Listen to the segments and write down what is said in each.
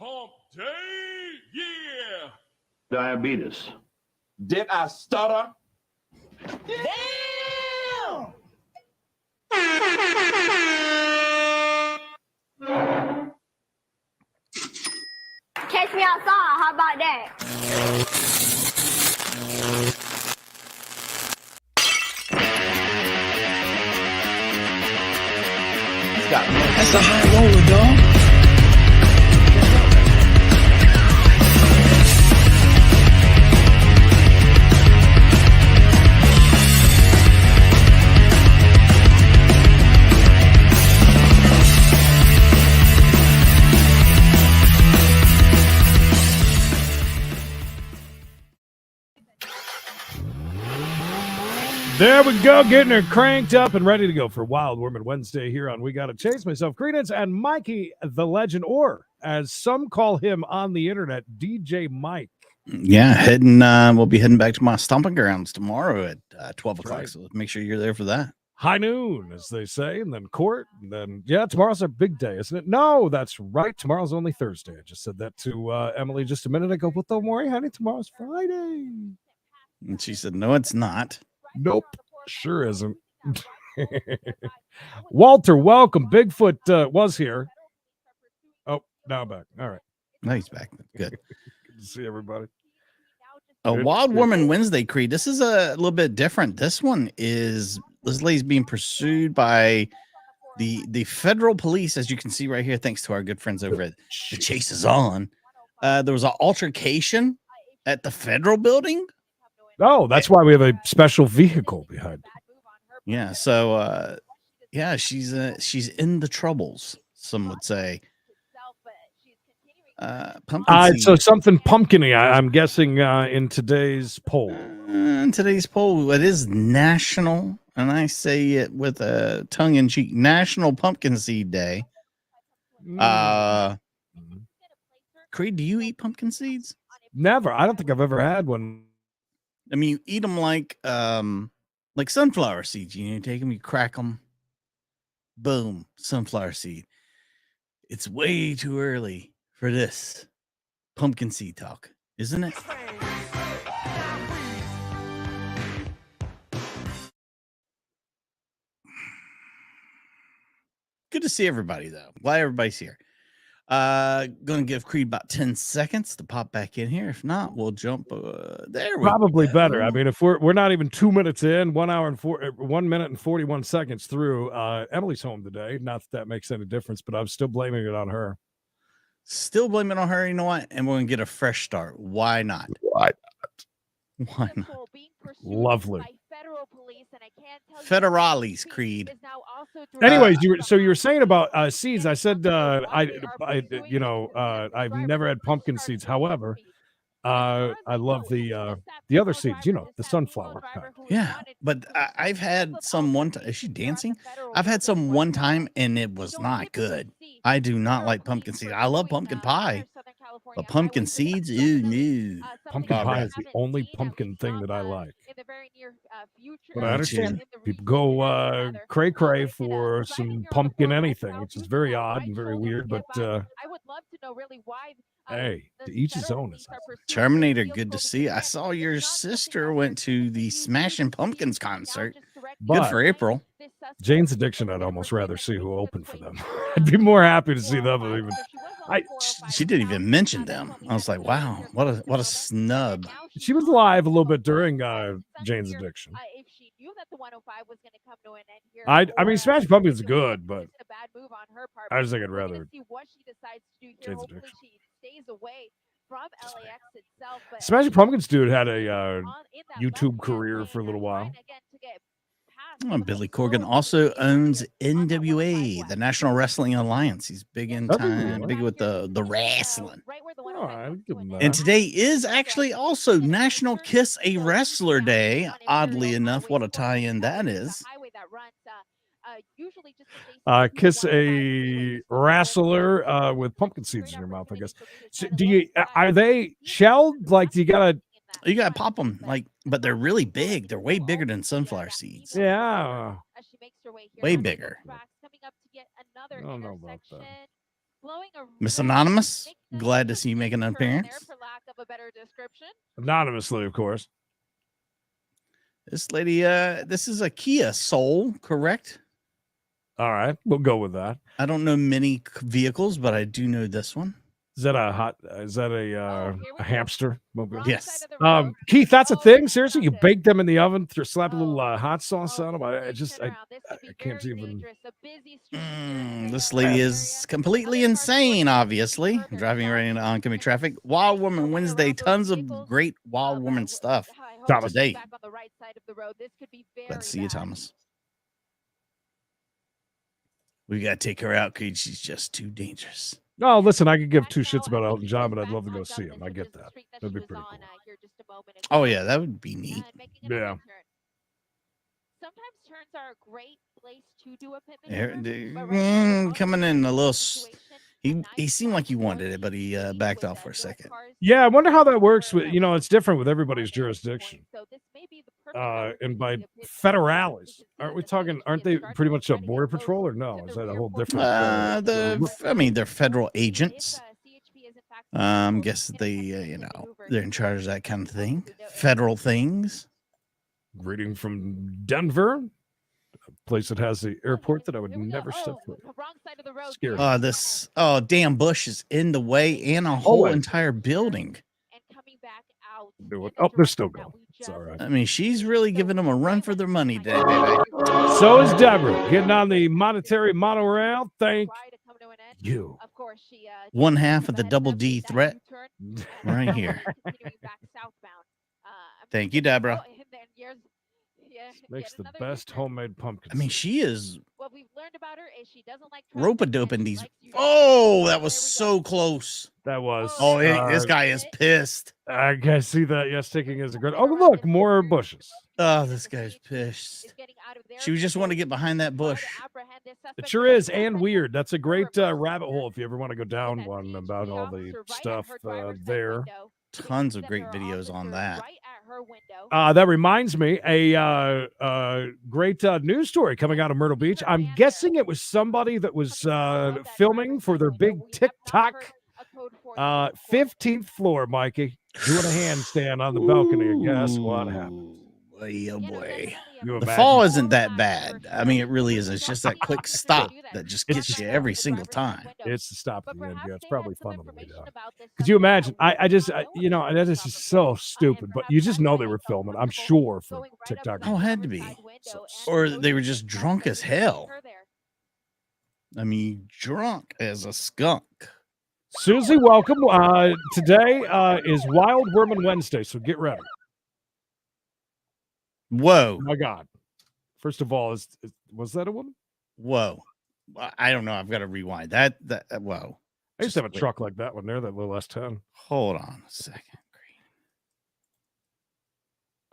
Hump day, yeah. Diabetes. Did I stutter? Damn! Catch me outside. How about that? That's a high roller, dog. There we go, getting her cranked up and ready to go for Wild Woman Wednesday here on We Gotta Chase. Myself, Credence, and Mikey, the legend, or as some call him on the internet, DJ Mike. Yeah, we'll be heading back to my stomping grounds tomorrow at 12 o'clock. Right. So make sure you're there for that. High noon, as they say, and then court, and then, yeah, tomorrow's a big day, isn't it? No, that's right. Tomorrow's only Thursday. I just said that to Emily just a minute ago. But don't worry, honey, tomorrow's Friday. And she said, no, it's not. Nope, sure isn't. Walter, welcome. Bigfoot was here. Oh, now back. All right. Now he's back. Good. Good to see everybody. Wild Woman Wednesday, Creed. This is a little bit different. This one is this lady's being pursued by the federal police, as you can see right here, thanks to our good friends over at The Chase Is On. There was an altercation at the federal building. Oh, that's why we have a special vehicle behind. Yeah, so yeah, she's in the troubles, some would say. So something pumpkin-y, I'm guessing, in today's poll. It is national, and I say it with a tongue-in-cheek, National Pumpkin Seed Day. Creed, do you eat pumpkin seeds? Never. I don't think I've ever had one. I mean, you eat them like sunflower seeds. You take them, you crack them. Boom, sunflower seed. It's way too early for this pumpkin seed talk, isn't it? Good to see everybody, though. Glad everybody's here. Gonna give Creed about 10 seconds to pop back in here. If not, we'll jump there. Probably better. I mean, if we're not even 2 minutes in, 1 minute and 41 seconds through. Emily's home today. Not that makes any difference, but I'm still blaming it on her. Still blaming it on her. You know what? And we're gonna get a fresh start. Why not? Why not? Why not? Lovely. Federales, Creed. Anyways, you were saying about seeds. I said I've never had pumpkin seeds. However, I love the other seeds. The sunflower kind. Yeah, but I've had some one time. Is she dancing? I've had some one time, and it was not good. I do not like pumpkin seeds. I love pumpkin pie. But pumpkin seeds, ew, no. Pumpkin pie is the only pumpkin thing that I like. But I understand people go cray-cray for some pumpkin anything, which is very odd and very weird. But hey, to each his own. Terminator, good to see. I saw your sister went to the Smashing Pumpkins concert. Good for April. Jane's Addiction, I'd almost rather see who opened for them. I'd be more happy to see them. Even she didn't even mention them. I was like, wow, what a snub. She was live a little bit during Jane's Addiction. I mean, Smash Pumpkins is good, but I just think I'd rather Jane's Addiction. Smashing Pumpkins dude had a YouTube career for a little while. Billy Corgan also owns NWA, the National Wrestling Alliance. He's big in time, big with the wrestling. And today is actually also National Kiss a Wrestler Day. Oddly enough, what a tie-in that is. Kiss a wrestler with pumpkin seeds in your mouth, I guess. So are they shelled? Like, you gotta pop them, but they're really big. They're way bigger than sunflower seeds. Yeah, way bigger. I don't know about that. Miss Anonymous, glad to see you making an appearance. Anonymously, of course. This lady, this is a Kia Soul, correct? All right, we'll go with that. I don't know many vehicles, but I do know this one. Is that a hamster mobile? Yes. Keith, that's a thing. Seriously, you bake them in the oven, slap a little hot sauce on them. I can't even. This lady is completely insane. Obviously, driving right into oncoming traffic. Wild Woman Wednesday. Tons of great Wild Woman stuff today. Let's see you, Thomas. We gotta take her out, Creed. She's just too dangerous. No, listen, I could give two shits about Elton John, but I'd love to go see him. I get that. That'd be pretty cool. Oh, yeah, that would be neat. Yeah. Sometimes turns are a great place to do a pit Coming in a little. He seemed like he wanted it, but he backed off for a second. Yeah, I wonder how that works. With it's different with everybody's jurisdiction. And by federales, aren't they pretty much a border patrol or no? Is that a whole different? They're federal agents. Guess they, they're in charge of that kind of thing. Federal things. Greeting from Denver, a place that has the airport that I would never step foot. Scary. Damn bush is in the way and a whole entire building. Do it. Oh, they're still going. It's all right. I mean, she's really giving them a run for their money today, baby. So is Deborah getting on the monetary monorail. Thank you. One half of the double D threat right here. Thank you, Deborah. Makes the best homemade pumpkins. I mean, she is. What we've learned about her is she doesn't like rope-a-doping these. Oh, that was so close. That was. Oh, this guy is pissed. I can see that. Yes, taking as a good. Oh, look, more bushes. Oh, this guy's pissed. She just want to get behind that bush. It sure is, and weird. That's a great rabbit hole if you ever want to go down one about all the stuff there. Tons of great videos on that. That reminds me, a great news story coming out of Myrtle Beach. I'm guessing it was somebody that was filming for their big TikTok 15th floor, Mikey, doing a handstand on the balcony. And guess what happened? Oh boy. The fall isn't that bad. I mean, it really is. It's just that quick stop that just gets you every single time. It's the stop at the end. Yeah, it's probably fun on the way down. Could you imagine? I just, that is just so stupid, but you just know they were filming, I'm sure, for TikTok. Oh, had to be. Or they were just drunk as hell. I mean, drunk as a skunk. Susie, welcome. Today is Wild Woman Wednesday, so get ready. Whoa. Oh my God. First of all, was that a woman? Whoa. I don't know. I've got to rewind. That whoa. I used to have a truck like that one there, that little S10. Hold on a second.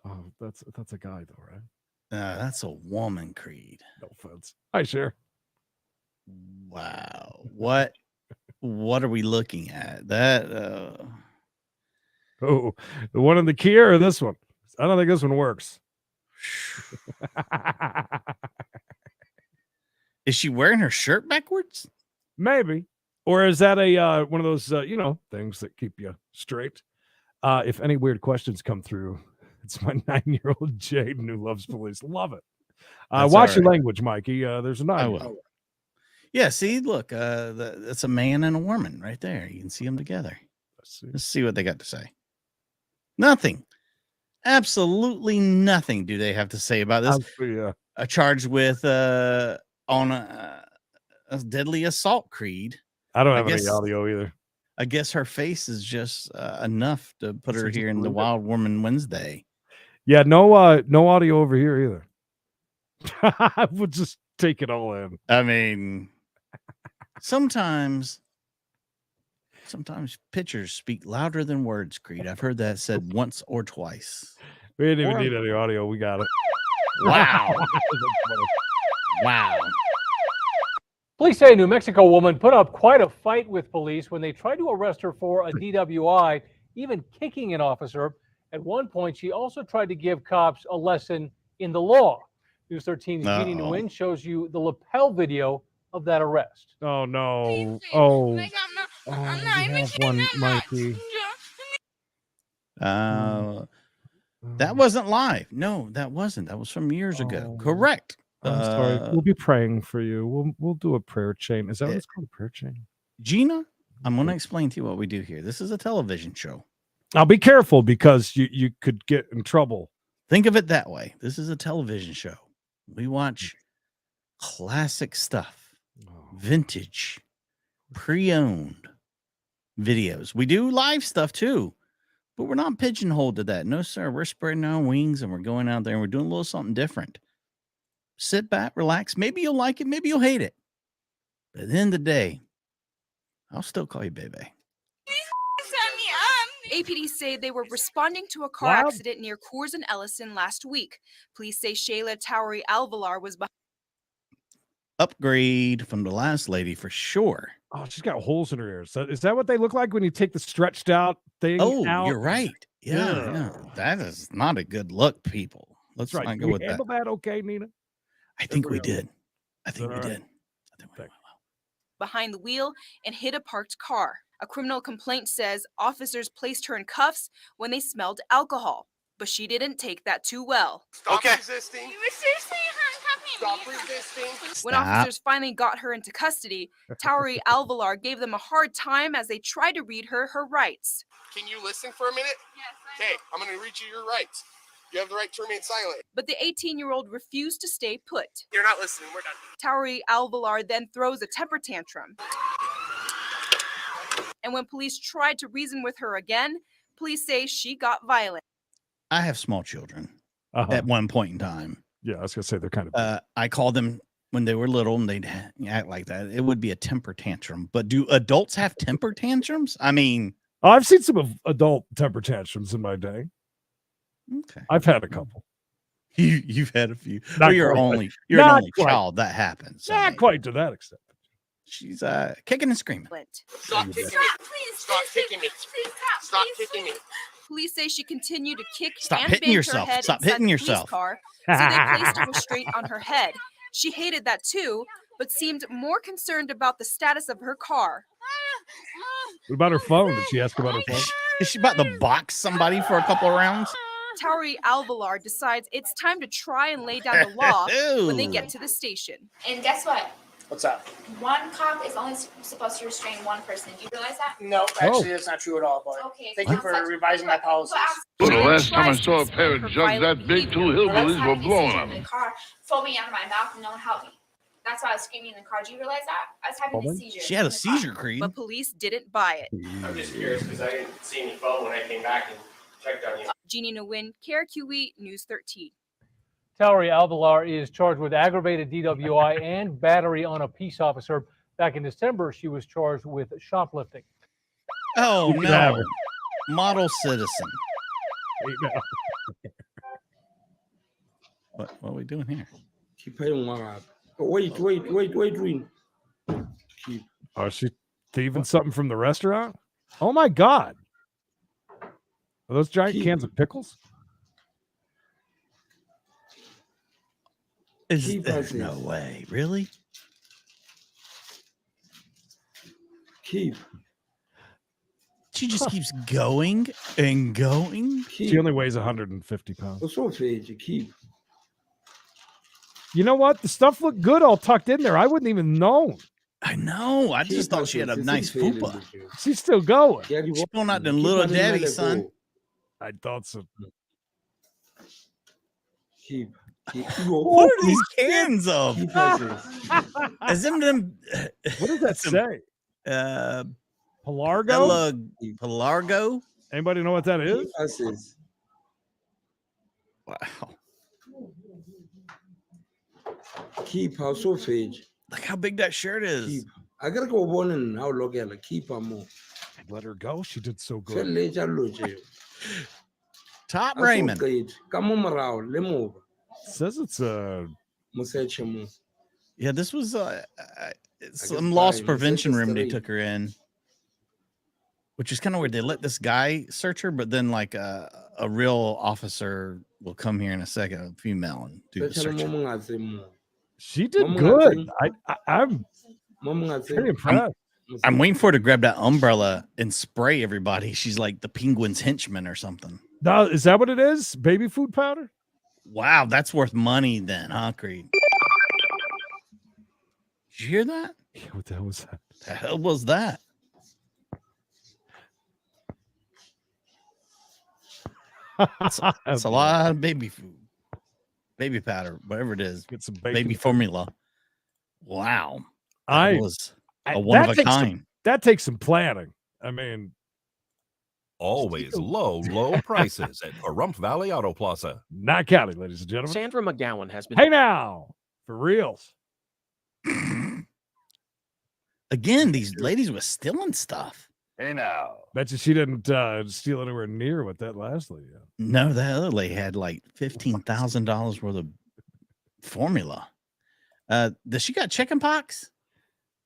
Oh, that's a guy though, right? That's a woman, Creed. No offense. Hi, Cher. Wow. What are we looking at? That oh, the one in the Kia or this one? I don't think this one works. Is she wearing her shirt backwards? Maybe. Or is that a one of those things that keep you straight? If any weird questions come through, it's my 9-year-old Jaden who loves police. Love it. Watch your language, Mikey. There's a 9-year-old. Yeah, see, look, that's a man and a woman right there. You can see them together. Let's see what they got to say. Nothing. Absolutely nothing do they have to say about this. A charge with on a deadly assault, Creed. I don't have any audio either. I guess her face is just enough to put her here in the Wild Woman Wednesday. Yeah, no audio over here either. I would just take it all in. I mean, sometimes pictures speak louder than words, Creed. I've heard that said once or twice. We didn't even need any audio. We got it. Wow. Wow. Police say a New Mexico woman put up quite a fight with police when they tried to arrest her for a DWI, even kicking an officer. At one point, she also tried to give cops a lesson in the law. News 13's Beating to Win shows you the lapel video of that arrest. Oh no! Oh, we have one, Mikey. That wasn't live. No, that wasn't. That was from years ago. Correct. I'm sorry. We'll be praying for you. We'll do a prayer chain. Is that what it's called? A prayer chain? Gina, I'm going to explain to you what we do here. This is a television show. Now be careful because you could get in trouble. Think of it that way. This is a television show. We watch classic stuff, vintage, pre-owned videos. We do live stuff too, but we're not pigeonholed to that. No, sir. We're spreading our wings and we're going out there and we're doing a little something different. Sit back, relax. Maybe you'll like it. Maybe you'll hate it. But at the end of the day, I'll still call you baby. APD say they were responding to a car accident near Coors and Ellison last week. Police say Shayla Towery Alvalar was behind. Upgrade from the last lady for sure. Oh, she's got holes in her ears. Is that what they look like when you take the stretched out thing out? You're right. Yeah. That is not a good look, people. Let's not go with that. Handle that okay, Nina? I think we did. I think we did. Behind the wheel and hit a parked car. A criminal complaint says officers placed her in cuffs when they smelled alcohol, but she didn't take that too well. Stop resisting. You were seriously handcuffing me. Stop resisting. When officers finally got her into custody, Towery Alvalar gave them a hard time as they tried to read her rights. Can you listen for a minute? Yes. Okay, I'm going to read you your rights. You have the right to remain silent. But the 18-year-old refused to stay put. You're not listening. We're done. Towery Alvalar then throws a temper tantrum. And when police tried to reason with her again, police say she got violent. I have small children at one point in time. Yeah, I was going to say they're kind of... I called them when they were little and they'd act like that. It would be a temper tantrum. But do adults have temper tantrums? I mean... I've seen some adult temper tantrums in my day. Okay. I've had a couple. You've had a few. You're an only child that happens. Not quite to that extent. She's kicking and screaming. Stop kicking me. Stop kicking me. Stop kicking me. Police say she continued to kick Stop and hitting bang yourself. her head Stop inside hitting the yourself. Car, so they placed a restraint on her head. She hated that too, but seemed more concerned about the status of her car. What about her phone? Did she ask about her phone? Is she about to box somebody for a couple of rounds? Towery Alvalar decides it's time to try and lay down the law when they get to the station. And guess what? What's up? One cop is only supposed to restrain one person. Do you realize that? No, actually, that's not true at all. But Okay. thank you for revising my policies. Well, the last time I saw a pair of jugs that big, 2 hillbillies were blowing on The them. car foaming out of my mouth and no one helped me. That's why I was screaming in the car. Do you realize that? I was having a seizure. She had a in the seizure, car. Creed. But police didn't buy it. I'm just curious because I didn't see any phone when I came back and checked on you. Jeannie Nguyen, KRQE News 13. Towery Alvalar is charged with aggravated DWI and battery on a peace officer. Back in December, she was charged with shoplifting. Oh, no. Model citizen. What are we doing here? Keep paying one up. Wait, Win. Keep. Oh, is she thieving something from the restaurant? Oh my God. Are those giant cans of pickles? No way. Really? Keep. She just keeps going and going. She only weighs 150 pounds. What's wrong with you? Keep. You know what? The stuff looked good all tucked in there. I wouldn't even know. I know. I just thought she had a nice fupa. She's still going. She's pulling out them little daddy, son. I thought so. Keep. What are these cans of? As them. What does that say? Pelargo? Pelargo? Anybody know what that is? Wow. Keep how so fage. Look how big that shirt is. Keep. I gotta go one and now look at it. Keep her more. Let her go. She did so good. Top Raymond. Says it's a. Yeah, this was some loss prevention room they took her in, which is kind of weird. They let this guy search her, but then like a real officer will come here in a second, a female, and do the search. She did good. I'm Pretty impressed. I'm waiting for her to grab that umbrella and spray everybody. She's like the penguin's henchman or something. No, is that what it is? Baby food powder? Wow, that's worth money then, huh, Creed? Did you hear that? Yeah, what the hell was that? The hell was that? That's a lot of baby food, baby powder, whatever it is. Get some baby formula. Wow, that was a one of a kind. That takes some planning. I mean, always low prices at Pahrump Valley Auto Plaza. Not counting, ladies and gentlemen. Sandra McGowan has been. Hey now, for reals. Again, these ladies were stealing stuff. Hey now. Bet you she didn't steal anywhere near what that last lady had. No, that other lady had like $15,000 worth of formula. Does she got chicken pox?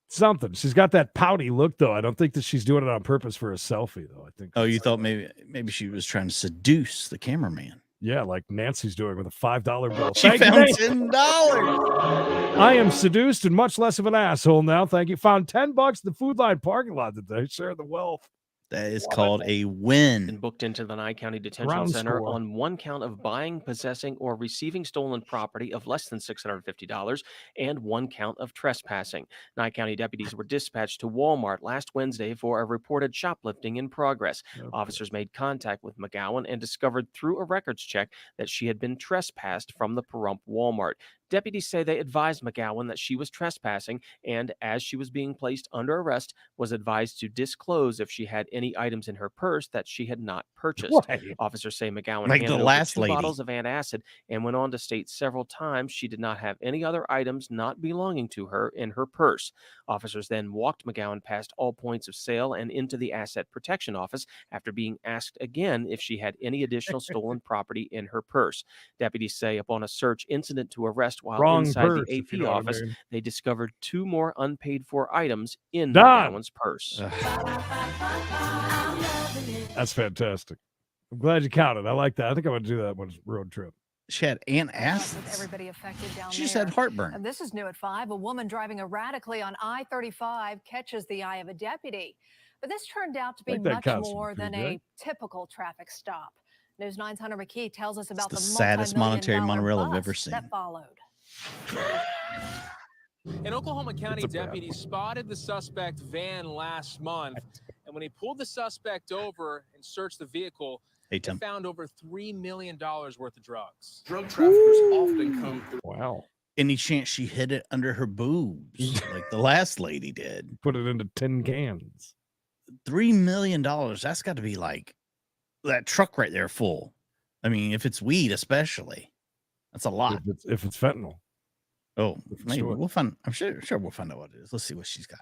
Something. She's got that pouty look, though. I don't think that she's doing it on purpose for a selfie, though. I think. Oh, you thought maybe she was trying to seduce the cameraman. Yeah, like Nancy's doing with a $5 bill. She found $10. I am seduced and much less of an asshole now. Thank you. Found $10 in the Food Line parking lot today. Share the wealth. That is called a win. Been booked into the Nye County Detention Ground Center score. on one count of buying, possessing, or receiving stolen property of less than $650 and one count of trespassing. Nye County deputies were dispatched to Walmart last Wednesday for a reported shoplifting in progress. Okay. Officers made contact with McGowan and discovered through a records check that she had been trespassed from the Pahrump Walmart. Deputies say they advised McGowan that she was trespassing and, as she was being placed under arrest, was advised to disclose if she had any items in her purse that she had not purchased. What? Officers say McGowan Like handed the over last 2 lady. bottles of antacid and went on to state several times she did not have any other items not belonging to her in her purse. Officers then walked McGowan past all points of sale and into the asset protection office after being asked again if she had any additional stolen property in her purse. Deputies say upon a search incident to arrest while Wrong inside purse, the if AP you know what I office, mean. they discovered 2 more unpaid for items in Done. McGowan's purse. That's fantastic. I'm glad you counted. I like that. I think I'm going to do that one road trip. She had antacids. Everybody affected down She just there. had heartburn. And this is new at 5. A woman driving erratically on I-35 catches the eye of a deputy. But this turned out to be Like that much costume, more than PJ. a typical traffic stop. News 9's Hunter McKee tells us about the the saddest monetary monorail I've ever bust seen. that followed. An Oklahoma County That's a bad deputy spotted the suspect van last month, and when he pulled the suspect over and searched the vehicle, Hey, they Tim. found over $3 million worth of drugs. Drug traffickers often come through. Wow. Any chance she hid it under her boobs like the last lady did? Put it into tin cans. $3 million. That's got to be like that truck right there full. I mean, if it's weed, especially, that's a lot. If it's fentanyl. Oh, maybe Sure. we'll find. I'm sure we'll find out what it is. Let's see what she's got.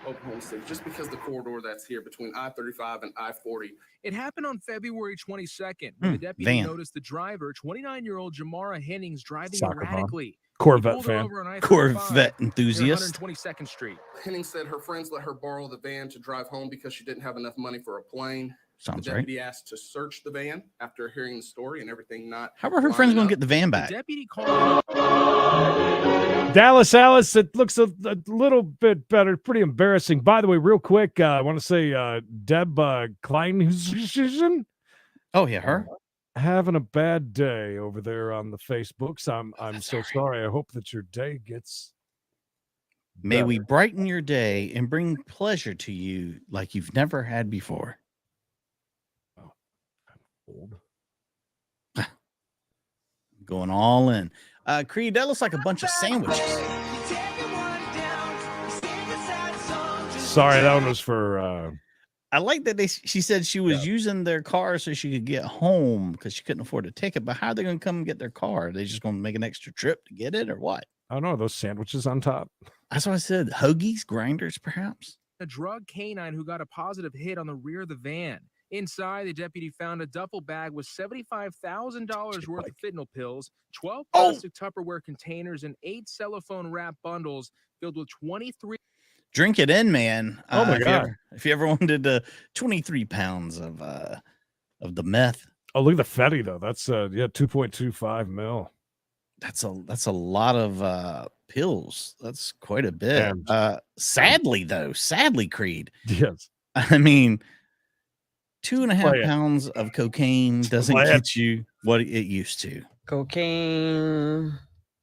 Oklahoma City, just because the corridor that's here between I-35 and I-40. It happened on February 22nd when the deputy van. noticed the driver, 29-year-old Jamara Hennings, driving Soccer mom. erratically. Corvette He pulled her fan. over on I-35 Corvette near enthusiast. 122nd Street. Hennings said her friends let her borrow the van to drive home because she didn't have enough money for a plane. Sounds The right. deputy asked to search the van after hearing the story and everything not. How are her friends going to get the van The back? deputy called Dallas Alice, it looks a little bit better. Pretty embarrassing. By the way, real quick, I want to say Deb Klein Oh yeah, her. having a bad day over there on the Facebooks. I'm so sorry. I hope that your day gets May we better. brighten your day and bring pleasure to you like you've never had before. Old. Going all in. Creed, that looks like a bunch of sandwiches. Sorry, that one was for I like that she said she was using their car so she could get home because she couldn't afford a ticket. But how are they going to come and get their car? Are they just going to make an extra trip to get it or what? I don't know, those sandwiches on top. That's what I said. Hoagies, grinders, perhaps. a drug canine who got a positive hit on the rear of the van. Inside, the deputy found a duffel bag with $75,000 worth of fentanyl pills, 12 plastic Tupperware containers, and 8 cellophane wrap bundles filled with 23. Drink it in, man. Oh my God. If you ever wanted 23 pounds of the meth. Oh, look at the Fetty though. That's 2.25 mil. That's a lot of pills. That's quite a bit. And- Sadly, Creed. Yes. I mean, 2.5 Play it. pounds of cocaine doesn't Play it. get you what it used to. Cocaine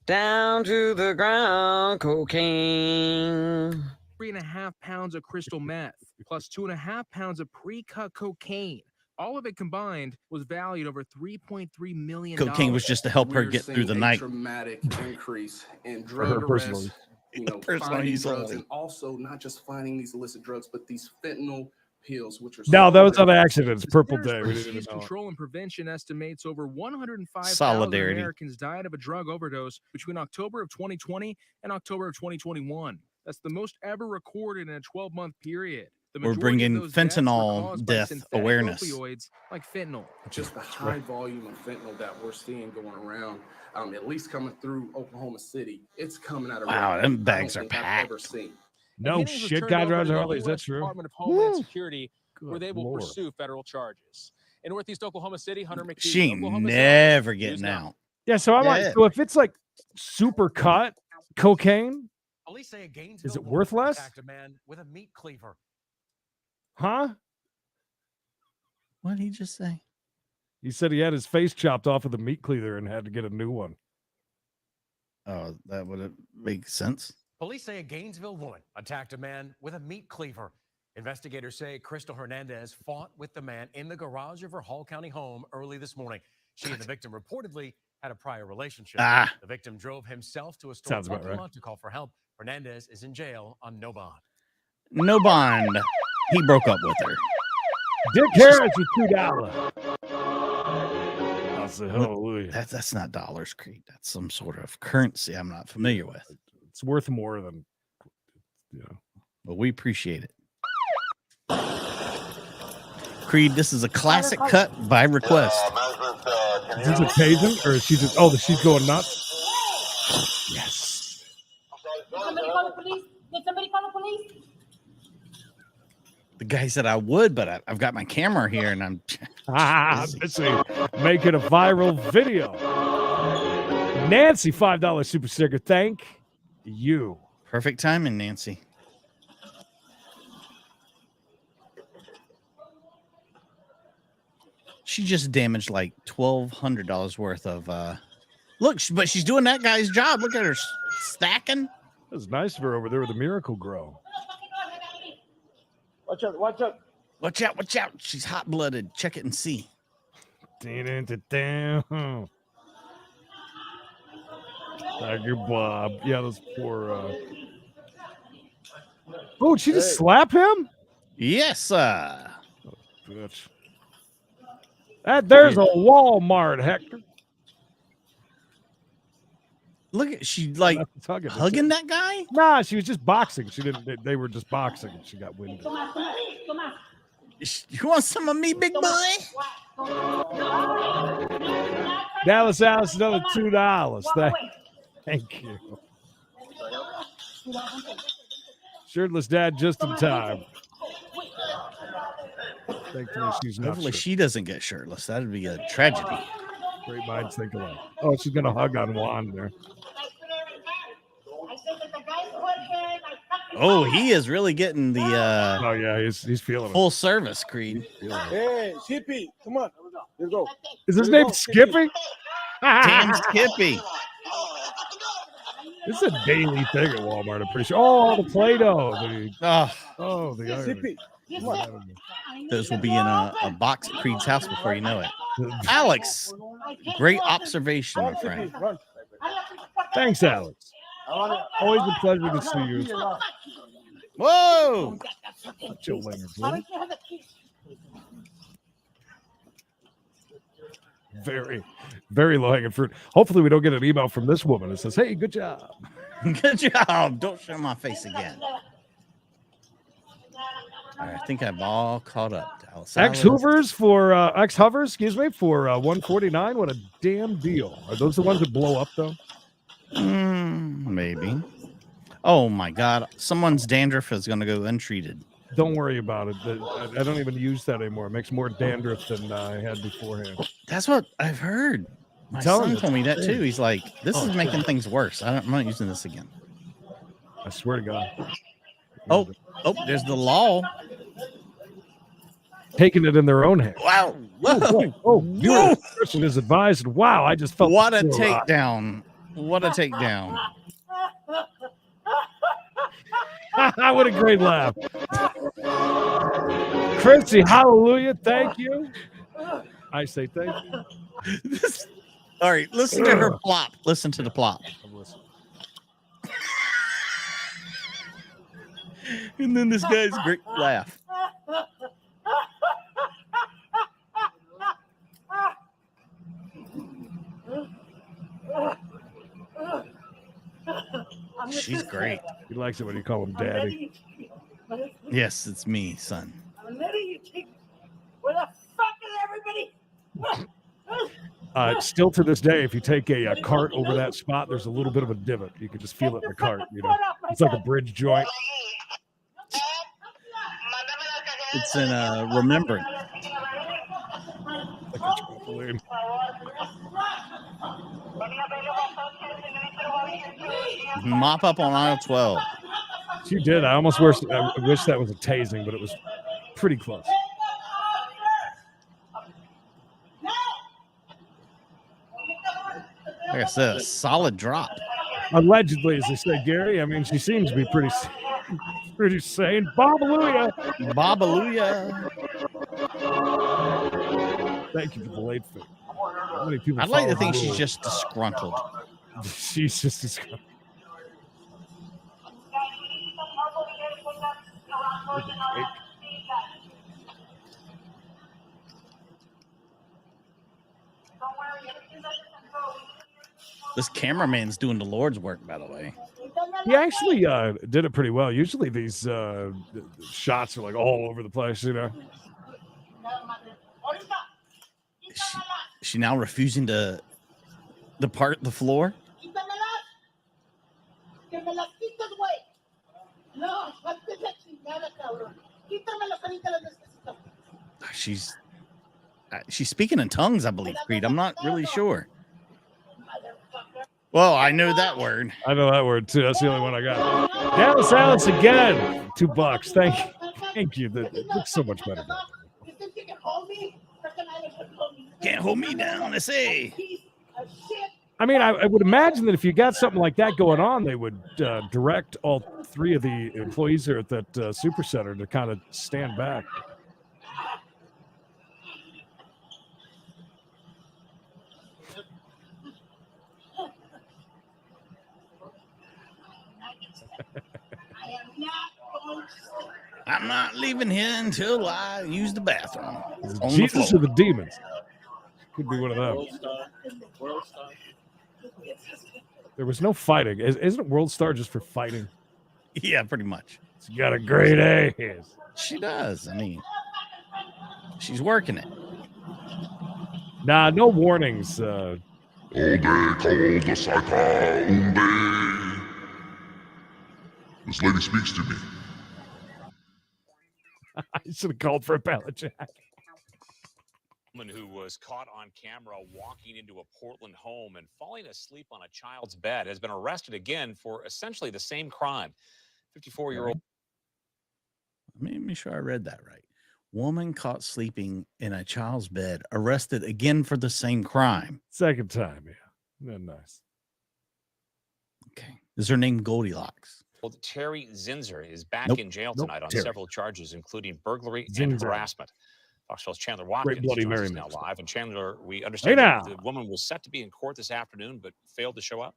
down to the ground. Cocaine. 3.5 pounds of crystal meth, plus 2.5 pounds of pre-cut cocaine. All of it combined was valued over $3.3 million. Cocaine was just to help her We're get through seeing the a night. dramatic increase in her drug personal arrests, use. Personal finding use drugs, only. and also not just finding these illicit drugs, but these fentanyl pills, which are No, so that was on dangerous. accident. It's Purple Centers Day. for We didn't even Disease know. it. Control and Prevention estimates over 105,000 Solidarity. Americans died of a drug overdose between October of 2020 and October of 2021. That's the most ever recorded in a 12-month period. The We're majority of bringing those deaths were fentanyl caused by death synthetic awareness. opioids like fentanyl. Just the high volume of fentanyl that we're seeing going around, at least coming through Oklahoma City, it's coming out of Wow, rates them I don't bags are think I've packed. ever seen. No Hennings was shit, turned guy over drives to the Harley. Is that US true? Department of Homeland Woo. Security, where Good they will Lord. pursue federal charges. In Northeast Oklahoma City, Hunter McKee. She ain't Oklahoma never City. getting News Now. out. Yeah, so I'm like, Yeah. so if it's like super cut cocaine, Police say a Gainesville is it woman worth less? attacked a man with a meat cleaver. Huh? What did he just say? He said he had his face chopped off with a meat cleaver and had to get a new one. Oh, that would make sense. Police say a Gainesville woman attacked a man with a meat cleaver. Investigators say Crystal Hernandez fought with the man in the garage of her Hall County home early this morning. She and the victim reportedly had a prior relationship. Ah. The victim drove himself to a store Sounds about parking right. lot to call for help. Hernandez is in jail on no bond. No bond. He broke up with her. Dick Harris with $2. I said, hallelujah. That's not dollars, Creed. That's some sort of currency I'm not familiar with. It's worth more than, But we appreciate it. Creed, this is a classic cut by request. Is this a tasing or is she just? Oh, she's going nuts. Yes. Did somebody call the police? Did somebody call the police? The guy said I would, but I've got my camera here and I'm busy making a viral video. Nancy, $5 super sticker. Thank you. Perfect timing, Nancy. She just damaged like $1,200 worth of look, but she's doing that guy's job. Look at her stacking. It was nice of her over there with the Miracle Grow. Watch out, watch out. Watch out, watch out. She's hot blooded. Check it and see. Thank you, Bob. Yeah, those poor. Oh, did she just slap him? Yes, Bitch. There's a Walmart, Hector. Look at she like hugging that guy. Nah, she was just boxing. She didn't. They were just boxing. She got winded. You want some of me, big boy? Dallas Alice, another $2. Thank you. Shirtless dad, just in time. Thankfully, she's not. Hopefully, she doesn't get shirtless. That'd be a tragedy. Great minds think alike. Oh, she's gonna hug on Juan there. Oh, he is really getting the Oh yeah, he's feeling full service, Creed. Hey, Skippy, come on. Let's go. Is his name Skippy? Damn Skippy. This is a daily thing at Walmart. I'm pretty sure. Oh, the Play-Doh. The irony. Skippy, come on. Those will be in a box at Creed's house before you know it. Alex, great observation, my friend. Thanks, Alex. Always a pleasure to see you. Whoa! Joe Langer, please. Very, very low hanging fruit. Hopefully, we don't get an email from this woman that says, "Hey, good job." Good job. Don't show my face again. All right, I think I'm all caught up. X Hovers for X Hovers, excuse me, for $149. What a damn deal! Are those the ones that blow up though? Maybe. Oh my God! Someone's dandruff is going to go untreated. Don't worry about it. I don't even use that anymore. It makes more dandruff than I had beforehand. That's what I've heard. My telling son you. told me that too. He's like, this Oh, is making shit. things worse. I'm not using this again. I swear to God. Oh, there's the law. Taking it in their own hands. Wow. Whoa. Oh, your discretion is advised. Wow, I just felt What a so hot. takedown. What a takedown. What a great laugh. Chrissy, hallelujah. Thank you. I say thank you. All right, listen to her plop. Listen to the plop. And then this guy's great laugh. She's great. He likes it when you call him daddy. Yes, it's me, son. I'm letting you take. Where the fuck is everybody? Still to this day, if you take a cart over that spot, there's a little bit of a divot. You can just feel it in the cart. You know, it's like a bridge joint. It's in Remembrance. Like a trampoline. Mop up on aisle 12. She did. I almost wish that was a tasing, but it was pretty close. Like I said, a solid drop. Allegedly, as they say, Gary. I mean, she seems to be pretty sane. Babaluya. Babaluya. Thank you for the late fee. How many people I'd like to follow think the she's rules? just disgruntled. She's just disgruntled. This cameraman's doing the Lord's work, by the way. He actually did it pretty well. Usually these shots are like all over the place, you know. Is she now refusing to depart the floor? She's speaking in tongues, I believe, Creed. I'm not really sure. Well, I know that word. I know that word too. That's the only one I got. Dallas Alice again. $2. Thank you. That looks so much better. Can't hold me down, I say. I mean, I would imagine that if you got something like that going on, they would direct all three of the employees there at that super center to kind of stand back. I'm not leaving here until I use the bathroom. On Jesus the or the demons? Could be one of them. There was no fighting. Isn't World Star just for fighting? Yeah, pretty much. She's got a great A. She does. I mean, she's working it. Nah, no warnings. This lady speaks to me. I should have called for a pallet jack. Woman who was caught on camera walking into a Portland home and falling asleep on a child's bed has been arrested again for essentially the same crime. 54-year-old. Let me make sure I read that right. Woman caught sleeping in a child's bed, arrested again for the same crime. Second time, yeah. Nice. Okay. Is her name Goldilocks? Well, Terry Zinser is back Nope. in jail Nope. tonight on Terry. several charges, including burglary and Zinser. harassment. Foxville's Chandler Watkins Bloody joins Mary us now mix. live. And Chandler, we understand Hey that now. the woman was set to be in court this afternoon, but failed to show up.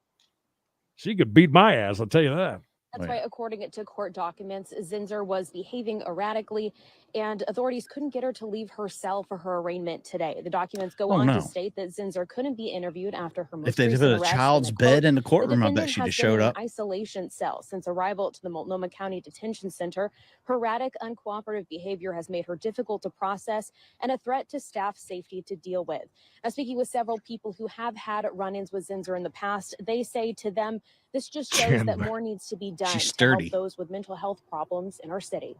She could beat my ass, I'll tell you that. That's right. According to court documents, Zinser was behaving erratically, and authorities couldn't get her to leave her cell for her arraignment today. The documents go on to state that Zinser couldn't be interviewed after her most If they recent put a arrest, child's and, quote, bed in the "The courtroom, I bet defendant she has just been showed in up. an isolation cell since arrival to the Multnomah County Detention Center. Her erratic, uncooperative behavior has made her difficult to process and a threat to staff safety to deal with." Now, speaking with several people who have had run-ins with Zinser in the past, they say to them, this just shows that more needs to be done She's to help sturdy. those with mental health problems in our city.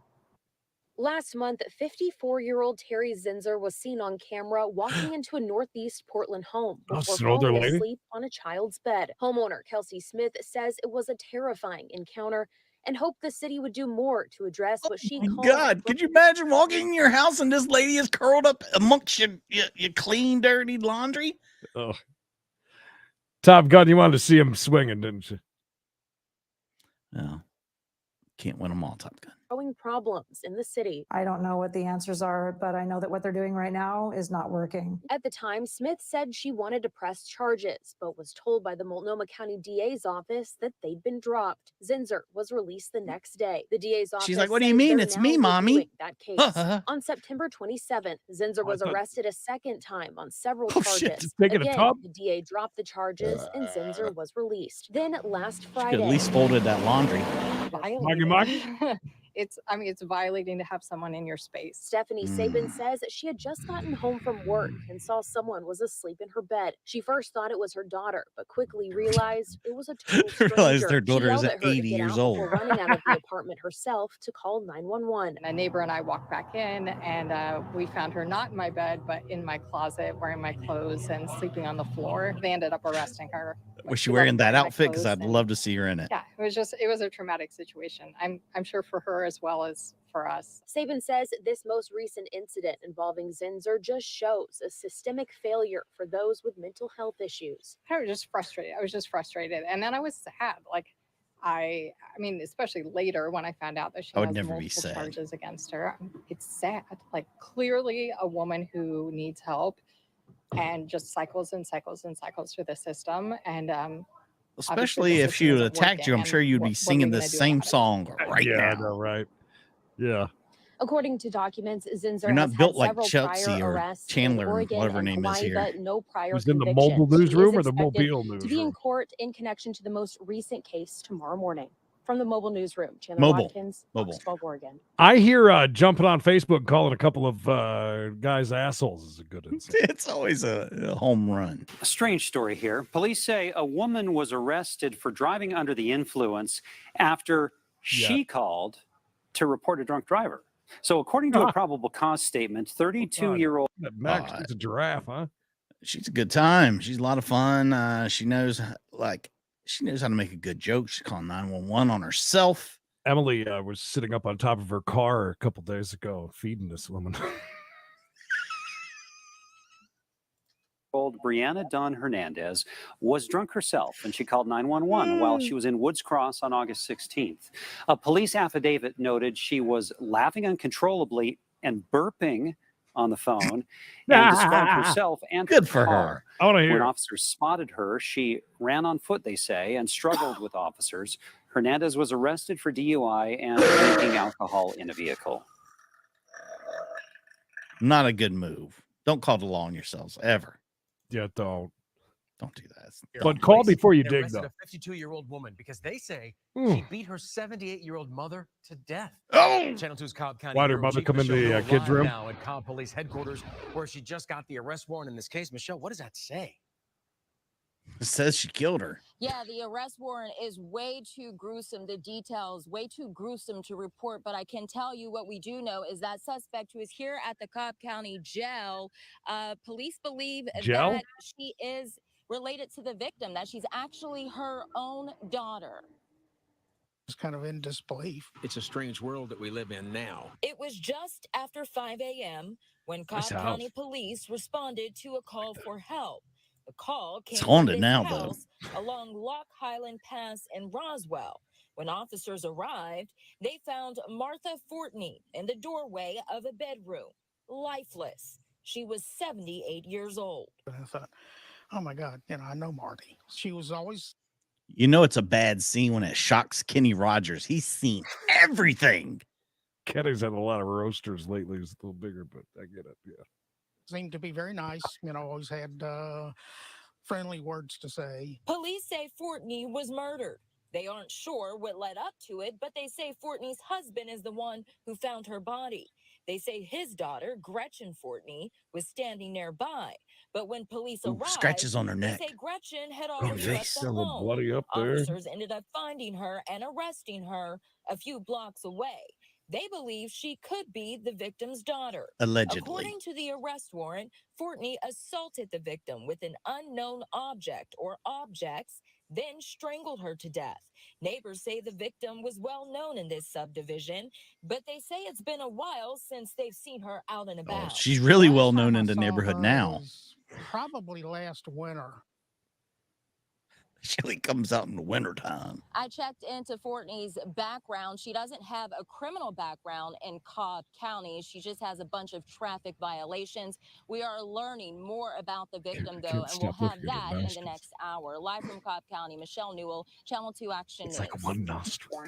Last month, 54-year-old Terry Zinzer was seen on camera walking into a northeast Portland home Oh, before it's an older falling lady? asleep on a child's bed. Homeowner Kelsey Smith says it was a terrifying encounter and hoped the city would do more to address what she My called God, could you imagine walking in your house and this lady is curled up amongst your clean, dirty laundry? Oh. Top Gun, you wanted to see him swinging, didn't you? No. Can't win them all, Top Gun. growing problems in the city. I don't know what the answers are, but I know that what they're doing right now is not working. At the time, Smith said she wanted to press charges, but was told by the Multnomah County DA's office that they'd been dropped. Zinzer was released the next day. The DA's office She's like, what do you says mean? they're It's now me, mommy. reviewing that case. On September 27th, Zinzer was arrested a second time on several charges. Shit, just taking a Again, tub? the DA dropped the charges and Zinzer was released. Then last She could Friday, at least folded that laundry. It's violating to have someone in your space. Stephanie Sabin says she had just gotten home from work and saw someone was asleep in her bed. She first thought it was her daughter, but quickly realized it was a total stranger. Realized her daughter She is yelled at her to 80 get years out old. before running out of the apartment herself to call 911. A neighbor and I walked back in, and we found her not in my bed, but in my closet, wearing my clothes and sleeping on the floor. They ended up arresting her. Was she wearing that outfit? Because I'd love to see her in it. Yeah, it was a traumatic situation. I'm sure for her as well as for us. Sabin says this most recent incident involving Zinzer just shows a systemic failure for those with mental health issues. I was just frustrated. And then I was sad. Like, I mean, especially later when I found out that she I would has never be multiple sad. charges against her. It's sad. Like, clearly a woman who needs help and just cycles and cycles and cycles through the system. And Especially if she had attacked you, I'm sure you'd be singing the same song right Yeah, now. I know, right? Yeah. According to documents, Zinzer You're not has built had like several Chelsea prior or arrests Chandler, in Oregon whatever her and name is Hawaii, here. but no prior Was in the convictions. mobile She is newsroom or the expected mobile to be in newsroom? court in connection to the most recent case tomorrow morning. From the mobile newsroom, Chandler Mobile. Watkins, Mobile. Fox 12 Oregon. I hear jumping on Facebook and calling a couple of guys assholes is a good insight. It's always a home run. A strange story here. Police say a woman was arrested for driving under the influence after she called to report a drunk driver. So according to a probable cause statement, 32-year-old... Max, it's a giraffe, huh? She's a good time. She's a lot of fun. She knows how to make a good joke. She's calling 911 on herself. Emily was sitting up on top of her car a couple days ago feeding this woman. Brianna Dunn Hernandez was drunk herself, and she called 911 while she was in Woods Cross on August 16th. A police affidavit noted she was laughing uncontrollably and burping on the phone and described herself and Good her for her. car. I want to When hear. officers spotted her, she ran on foot, they say, and struggled with officers. Hernandez was arrested for DUI and drinking alcohol in a vehicle. Not a good move. Don't call the law on yourselves ever. Yeah, don't do that. But call before you They dig, arrested though. a 52-year-old woman because they say Hmm. she beat her 78-year-old mother to death. Oh! Channel 2's Cobb County Why'd her Bureau mother Chief come in Michelle the, Hill kids' live room? now at Cobb Police Headquarters, where she just got the arrest warrant in this case. Michelle, what does that say? It says she killed her. Yeah, the arrest warrant is way too gruesome. The details, way too gruesome to report. But I can tell you what we do know is that suspect who is here at the Cobb County Jail, police believe Jail? that she is related to the victim, that she's actually her own daughter. It's kind of in disbelief. It's a strange world that we live in now. It was just after 5 a.m. when Cobb Nice house. County police responded to a call for help. The call came It's from haunted this now, though. house along Lock Highland Pass in Roswell. When officers arrived, they found Martha Fortney in the doorway of a bedroom, lifeless. She was 78 years old. And I thought, oh my God, I know Marty. She was always You know it's a bad scene when it shocks Kenny Rogers. He's seen everything. Kenny's had a lot of roasters lately. He's a little bigger, but I get it. Yeah. seemed to be very nice. Always had friendly words to say. Police say Fortney was murdered. They aren't sure what led up to it, but they say Fortney's husband is the one who found her body. They say his daughter, Gretchen Fortney, was standing nearby. But when police Ooh, arrived, scratches on her neck. they say Gretchen had already left the A little home. bloody up there. Officers ended up finding her and arresting her a few blocks away. They believe she could be the victim's daughter. Allegedly. According to the arrest warrant, Fortney assaulted the victim with an unknown object or objects, then strangled her to death. Neighbors say the victim was well known in this subdivision, but they say it's been a while since they've seen her out and about. Oh, she's really well known in the neighborhood now. Probably last winter. She only comes out in the wintertime. I checked into Fortney's background. She doesn't have a criminal background in Cobb County. She just has a bunch of traffic violations. We are learning more about the victim, though, and we'll have that in the next hour. Live from Cobb County, Michelle Newell, Channel 2 Action News. It's like one nostril.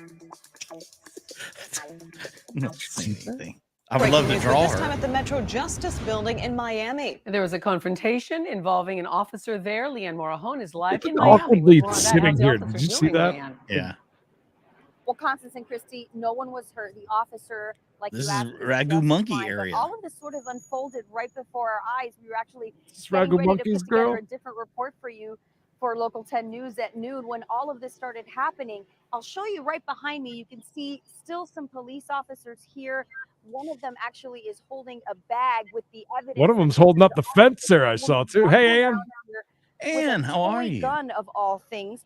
Not saying anything. I would love to draw This her. time at the Metro Justice Building in Miami. There was a confrontation involving an officer there. Leanne Morahone is live in Miami. Awkwardly More on that. sitting How's the here. officer Did you see doing, that? Leanne? Yeah. Well, Constance and Christy, no one was hurt. The officer, like This you is asked, Ragu Monkey fine, but area. all of this sort of unfolded right before our eyes. We were actually This getting Ragu ready Monkeys to put together girl? a different report for you for Local 10 News at noon when all of this started happening. I'll show you right behind me. You can see still some police officers here. One of them actually is holding a bag with the evidence. One of them's holding up the fence there. I saw too. Hey, Ann. Ann, how are you? Gun of all things.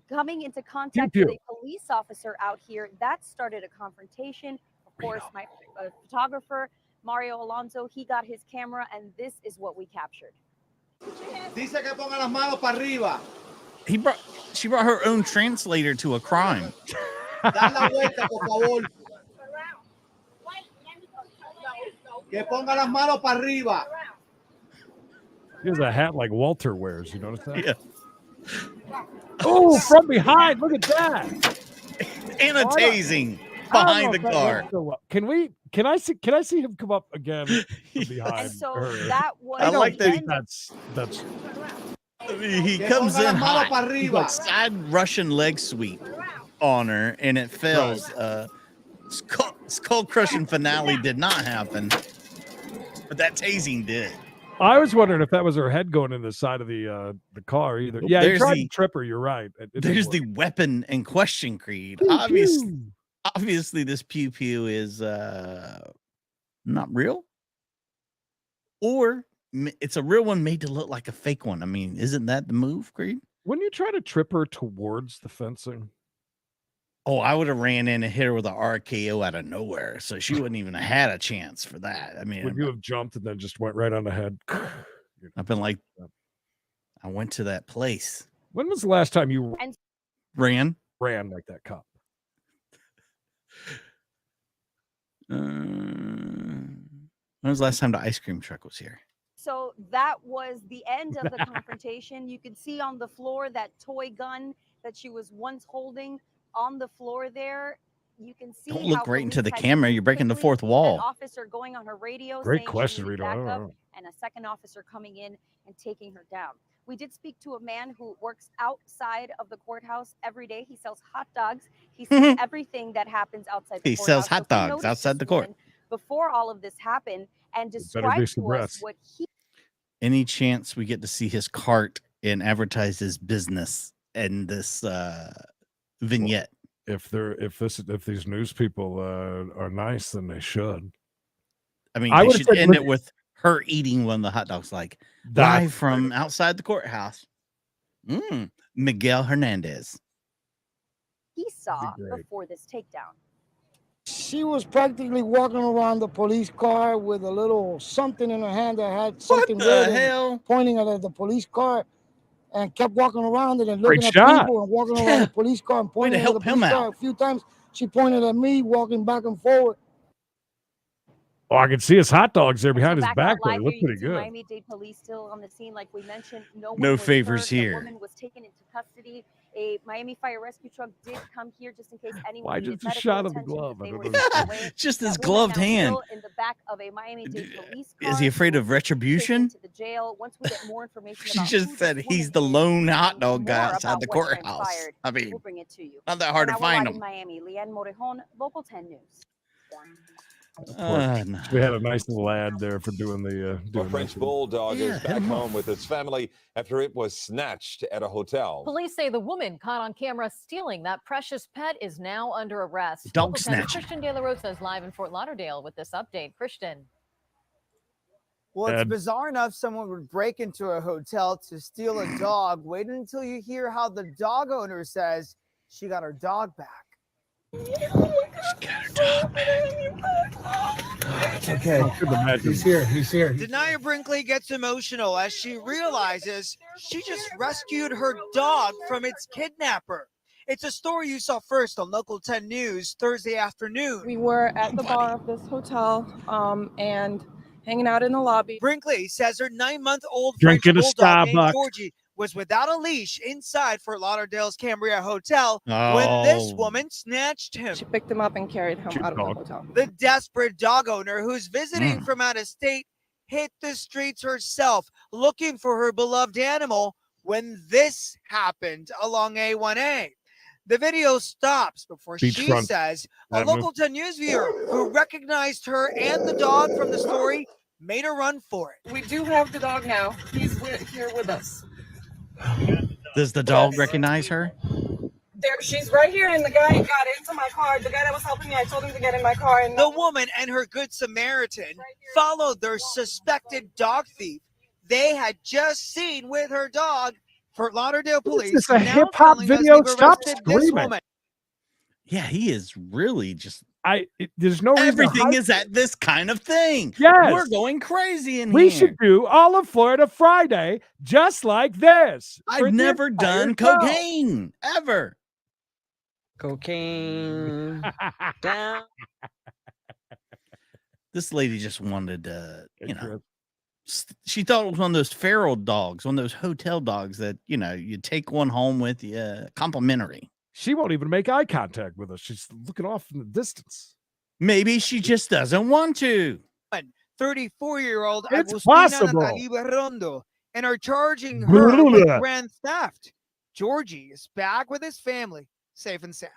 Coming into contact Pew, with a police officer out here, that started a confrontation. Of course, my photographer, Mario Alonso, he got his camera, and this is what we captured. Dice que ponga las manos para arriba. She brought her own translator to a crime. Da la vuelta, por favor. Que ponga las manos para arriba. He has a hat like Walter wears. You notice that? Yeah. Oh, from behind! Look at that! And a tasing behind the car. Can I see him come up again from behind And so her? that was I like the that end That's he comes in hot. He's like side Russian leg sweep on her, and it fails. Skull crushing finale did not happen, but that tasing did. I was wondering if that was her head going in the side of the car either. Yeah, There's he tried the- to trip her. You're right. It didn't There's work. the weapon in question, Creed. Pew, Obviously, this pew pew is not real, or it's a real one made to look like a fake one. I mean, isn't that the move, Creed? When you try to trip her towards the fencing, Oh, I would have ran in and hit her with an RKO out of nowhere, so she wouldn't even have had a chance for that. I mean, would you have jumped and then just went right on the head? I've been like, I went to that place. When was the last time you Ran like that cop? When was the last time the ice cream truck was here? So that was the end of the confrontation. You could see on the floor that toy gun that she was once holding on the floor there. You can see. Don't look how right into the police had camera. You're breaking the quickly fourth an wall. officer going on her radio. Great saying she question, needed Rita. I don't backup, know. and a second officer coming in and taking her down. We did speak to a man who works outside of the courthouse every day. He sells hot dogs. He sees everything that happens outside the He courthouse. sells So hot he dogs noticed outside this the court. woman before all of this happened and better be described some to us breasts. what he Any chance we get to see his cart and advertise his business in this vignette? If these news people are nice, then they should. I mean, I they would've should said end it look- with her eating one of the hot dogs, like That's live from outside the courthouse. Miguel Hernandez. saw great. before this takedown. She was practically walking around the police car with a little something in her hand that had something the red and hell? pointing at the police car, and kept walking around it and Great looking at shot. people and walking around the police car and Way to pointing at help the police him car. out. A few times she pointed at me, walking back and forward. Oh, I can see his hot dogs there behind his Back back. out They live look here, you pretty can see good. Miami-Dade police still on the scene, like we mentioned. No No one was favors hurt. The here. woman was taken into custody. A Miami fire rescue truck did come here just in case anyone Why needed just a medical shot of the attention glove? if I they don't were understand. taken away. Just his That woman gloved now hand. still in the back of a Miami-Dade police car. Is he afraid of retribution? To the jail. Once we get more information She about just who said this he's woman the is lone hot and dog guy more outside about the what courthouse. transpired, I mean, we'll bring it to you. not that hard And to now we're find live him. in Miami, Leanne Morejón, Local 10 News. We had a nice little ad there for doing the. A French bulldog is back home with its family after it was snatched at a hotel. Police say the woman caught on camera stealing that precious pet is now under arrest. Dog Local 10's snatching. Christian De La Rosa is live in Fort Lauderdale with this update. Christian. Well, it's bizarre enough someone would break into a hotel to steal a dog. Wait until you hear how the dog owner says she got her dog back. It's okay. He's here. He's here. Denia Brinkley gets emotional as she realizes she just rescued her dog from its kidnapper. It's a story you saw first on Local 10 News Thursday afternoon. We were at the bar of this hotel and hanging out in the lobby. Brinkley says her 9-month-old French Drinking a bulldog named Starbucks. Georgie was without a leash inside Fort Lauderdale's Cambria Hotel when this woman snatched him. She picked him up and carried him out of the hotel. The desperate dog owner who's visiting from out of state hit the streets herself looking for her beloved animal when this happened along A1A. The video stops before she Beachfront says a Avenue. Local 10 News viewer who recognized her and the dog from the story made a run for it. We do have the dog now. He's here with us. Does the dog recognize her? She's right here, and the guy got into my car. The guy that was helping me, I told him to get in my car. And The woman and her Good Samaritan followed their suspected dog thief they had just seen with her dog. Fort Lauderdale police It's a now hip hop telling us video. they've Stop arrested this screaming. woman. Yeah, he is really just. There's no reason. Everything is at this kind of thing. Yes. We're going crazy in We here. should do all of Florida Friday just like this. for I've the never entire done show. cocaine ever. Cocaine down. This lady just wanted to, she thought it was one of those feral dogs, one of those hotel dogs that, you take one home with you, complimentary. She won't even make eye contact with us. She's looking off in the distance. Maybe she just doesn't want to. 34-year-old It's Agustina possible. Nataliba Rondo and are charging her with grand theft. Georgie is back with his family, safe and sound.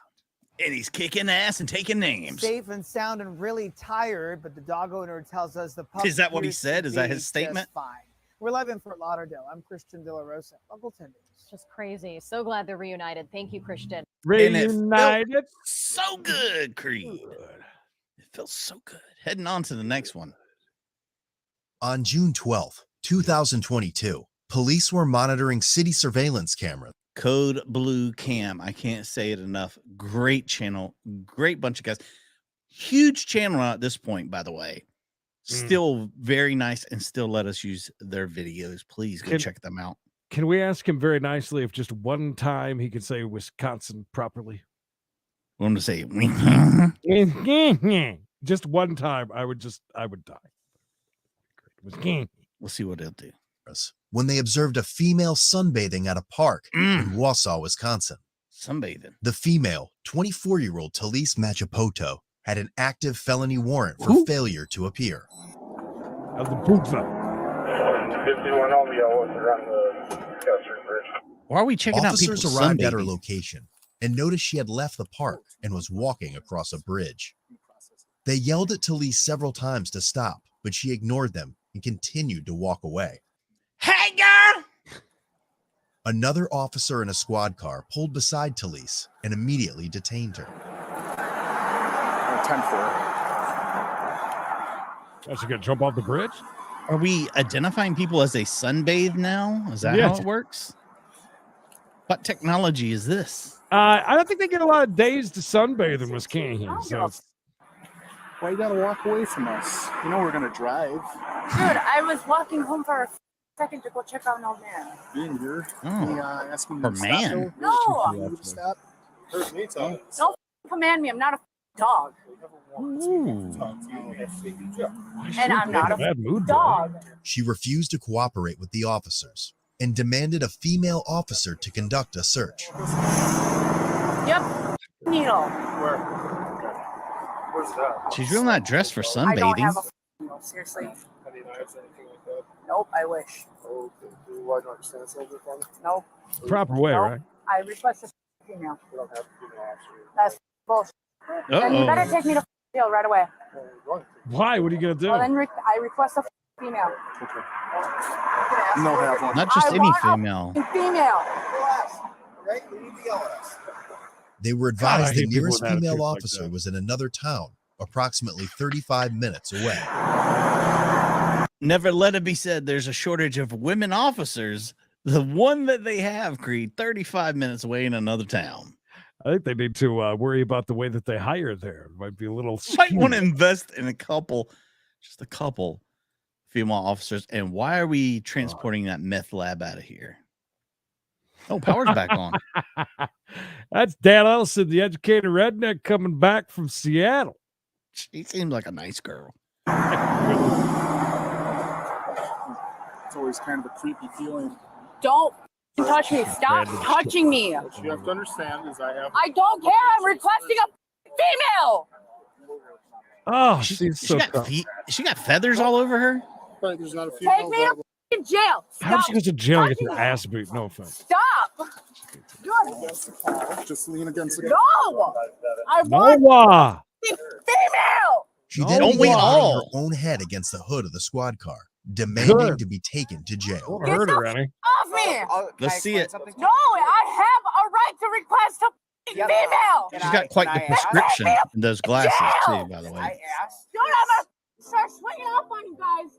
And he's kicking ass and taking names. Safe and sound and really tired, but the dog owner tells us the pup Is that what he appears said? to Is that be his statement? just fine. We're live in Fort Lauderdale. I'm Christian De La Rosa, Local 10 News. Just crazy. So glad they're reunited. Thank you, Christian. And it felt Reunited. so good, Creed. It feels so good. Heading on to the next one. On June 12th, 2022, police were monitoring city surveillance cameras. Code Blue Cam. I can't say it enough. Great channel. Great bunch of guys. Huge channel at this point, by the way. Still very nice and still let us use their videos. Please go check them out. Can we ask him very nicely if just one time he can say Wisconsin properly? I want to say just one time. I would die. We'll see what he'll do. When they observed a female sunbathing at a park in Wausau, Wisconsin. Sunbathing. The female, 24-year-old Talise Machapoto, had an active felony warrant for failure to appear. Of the Buddha. Why are we checking out Officers people's arrived at her sunbathing? location and noticed she had left the park and was walking across a bridge. They yelled at Talise several times to stop, but she ignored them and continued to walk away. Hey, girl! Another officer in a squad car pulled beside Talise and immediately detained her. 10-4. Is she gonna jump off the bridge? Are we identifying people as they sunbathe now? Is that how it works? What technology is this? I don't think they get a lot of days to sunbathe in Wisconsin. So Why you gotta walk away from us? You know we're gonna drive. Dude, I was walking home for a second to go check out an old man. Being here, asking For you to stop, man. though? No. You to stop. Hurt me, Tom. Don't command me. I'm not a dog. And I'm not a dog. She refused to cooperate with the officers and demanded a female officer to conduct a search. Yep. Needle. Where's that? She's really not dressed for I don't have sunbathing. a needle, seriously. Any knives, anything like that? Nope, I wish. Oh, okay. Do you want to understand this a little bit for me? Nope. proper way, right? I request a female. You don't have to give an officer. That's bullshit. And you better take me to jail right away. Why? What are you gonna do? Well, then I request a female. No, have one. Not just I any want a female. female. They were God, I advised the hate people nearest with attitudes female like officer that. was in another town, approximately 35 minutes away. Never let it be said there's a shortage of women officers. The one that they have, Creed, 35 minutes away in another town. I think they need to worry about the way that they hire there. It might be a little Might want to skewed. invest in just a couple female officers. And why are we transporting that meth lab out of here? Oh, power's back on. That's Dan Ellison, the educated redneck, coming back from Seattle. She seems like a nice girl. It's always kind of a creepy feeling. Don't touch me. Stop touching me. What you have to understand is I don't care. I'm requesting a female. Oh, she's so tough. She got feathers all over her. But there's not a Take female. me to f***ing jail. How Stop. she goes to jail and gets her ass beat? No offense. Stop. Just lean against the. No. I No, want a female. She No, then don't we began hitting all? her own head against the hood of the squad car, demanding Good. to be taken to jail. Don't hurt her, Annie. Off me. Let's see it. No, I have a right to request a f***ing female. She's got quite the prescription in those glasses, too, by the way. Don't ever start swinging off on you guys.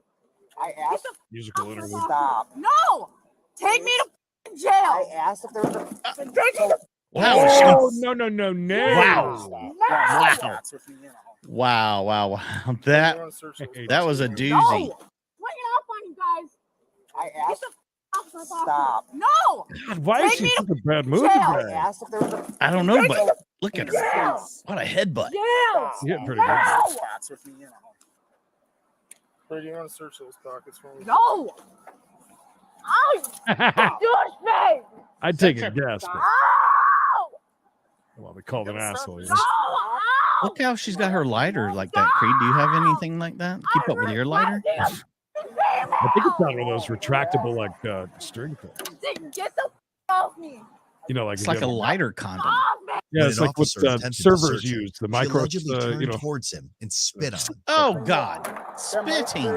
I asked. Musical interlude. Stop. No. Take me to f***ing jail. I asked if there was a. Take me to Wow. Oh, no. Wow. Wow. Wow. That was a doozy. No. Swinging off on you guys. I asked. Stop. No. God, why is Take she me in such a bad mood jail. I today? asked if there was a. I don't know, but look at her. Yeah. What a headbutt. Jail. She's getting pretty good. Spots with me, you know. Where do you want to search those pockets for me? No. Oh, douchebag. I'd take a guess, but Oh. well, they called an asshole. You know? No. Oh. Look how she's got her lighter like that, Creed. Do you have anything like that? Keep up with your lighter? I think it's not one of those retractable like string things. Get the f off me. You know, like It's like a lighter condom. Off me. Yeah, When it's an like what officer attempted to servers search her, use. The she micro, allegedly turned you know. towards him and spit on him. Oh, God. Spitting.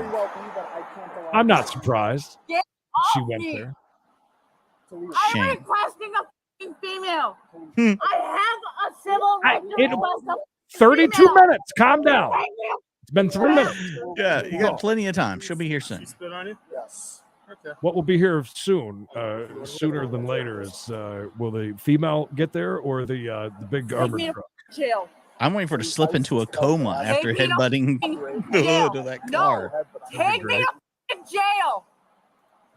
I'm not surprised Get she off went me. there. I'm Shame. requesting a f***ing female. I have a civil right to it- request a 32 female. minutes. Calm down. Take me to It's been 3 minutes. Yeah, you got plenty of time. She'll be here soon. Spit on you? Yes. Okay. What will be here soon, sooner than later, is will the female get there or the big Take armored me to truck? jail. I'm waiting for her to slip into a coma after Take me to headbutting f***ing the jail. hood of that No. car. Take me to f***ing jail.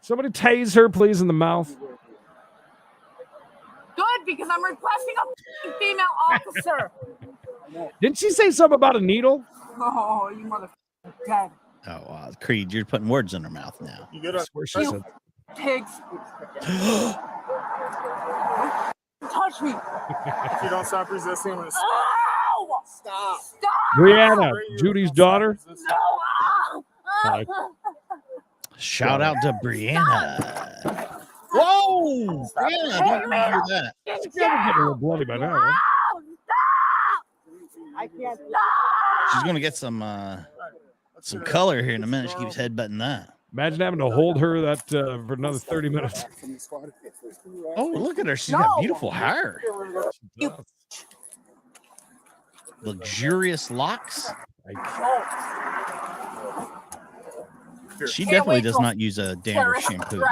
Somebody tase her, please, in the mouth. Good, because I'm requesting a f***ing female officer. Didn't she say something about a needle? Oh, you motherfucker dead. Oh, wow. Creed, you're putting words in her mouth now. You get I a. swear she said. Pigs. Touch me. If you don't stop resisting, I'm gonna. Ow! Stop. Stop. Brianna, Judy's daughter. No. Ow. Hi. Shout out to Brianna. Whoa! Brianna, I didn't hear that. She's getting a little bloody by now. Right? Ow, stop. I can't. Stop. She's going to get some color here in a minute. She keeps headbutting that. Imagine having to hold her that for another 30 minutes. Oh, look at her. She's got beautiful hair. Luxurious locks. She definitely does not use a dandruff shampoo.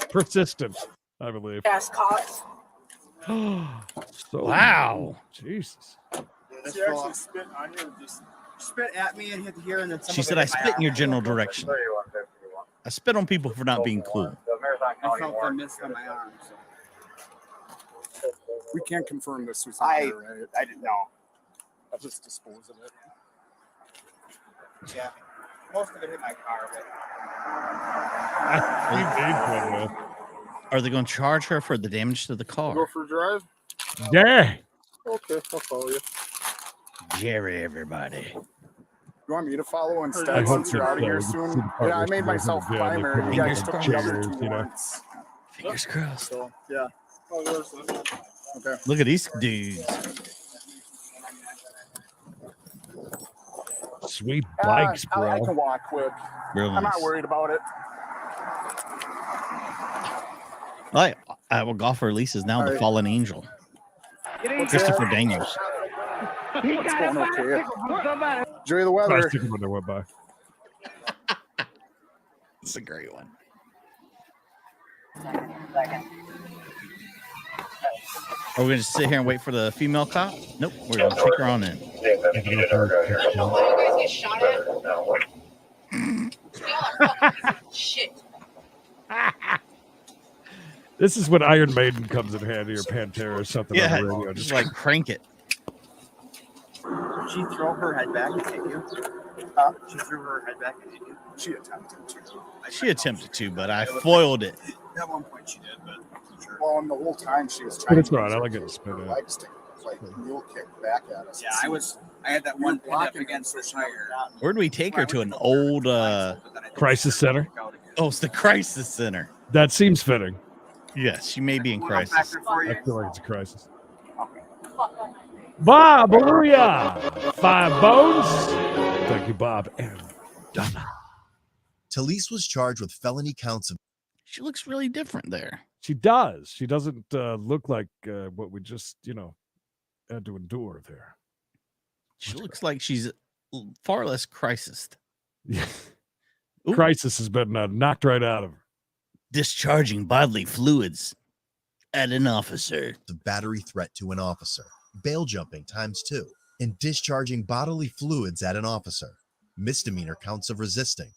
Persistent, I believe. Ass cops. So, Wow. Jesus. She actually spit on you, just spit at me and hit here, and then. She said, I spit in your general direction. I spit on people for not being cool. I felt the mist on my arm. So. We can't confirm this was right? I didn't know. I'll just dispose of it. Yeah, most of it hit my car. Are they going to charge her for the damage to the Go car? for a drive. Yeah. Okay, I'll follow you. Jerry, everybody. You want me to follow I instead hope since you're so. out of here soon? Yeah, I made myself primary. You guys took the other two ones. Fingers crossed. So, yeah. Oh, there's this. Okay. Look at these dudes. Sweet bikes, bro. I can walk quick. Real I'm not nice. worried about it. Like, well, golfer Lisa is now the fallen angel. Christopher Daniels. What's going on, kid? Enjoy the weather. When they went by. It's a great one. Are we going to sit here and wait for the female cop? Nope. We're going to take her on in. Shit. This is when Iron Maiden comes in handy, or Pantera, or something on the radio. Just like crank it. Did she throw her head back and hit you? She threw her head back and hit you? She attempted to. She attempted to, but I foiled it. At one point she did, but sure. Well, and the whole time she was But trying it's all right. I like it to spin her it. legs to like mule kick back at us. Yeah, I had that one pinned up against the tire. Where do we take her to? An old Crisis Center? Oh, it's the Crisis Center. That seems fitting. Yes, she may be in crisis. I feel like it's a crisis. Bob, hallelujah! 5 bones. Thank you, Bob. And Donna. Talise was charged with felony counts of. She looks really different there. She does. She doesn't look like what we just, had to endure there. She looks like she's far less crisis. Crisis has been knocked right out of her. Discharging bodily fluids at an officer. The battery threat to an officer, bail jumping ×2, and discharging bodily fluids at an officer. Misdemeanor counts of resisting,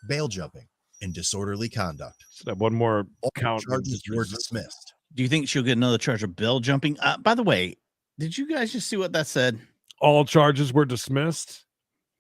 bail jumping, and disorderly conduct. So that one more All count. charges were dismissed. Do you think she'll get another charge of bail jumping? By the way, did you guys just see what that said? All charges were dismissed.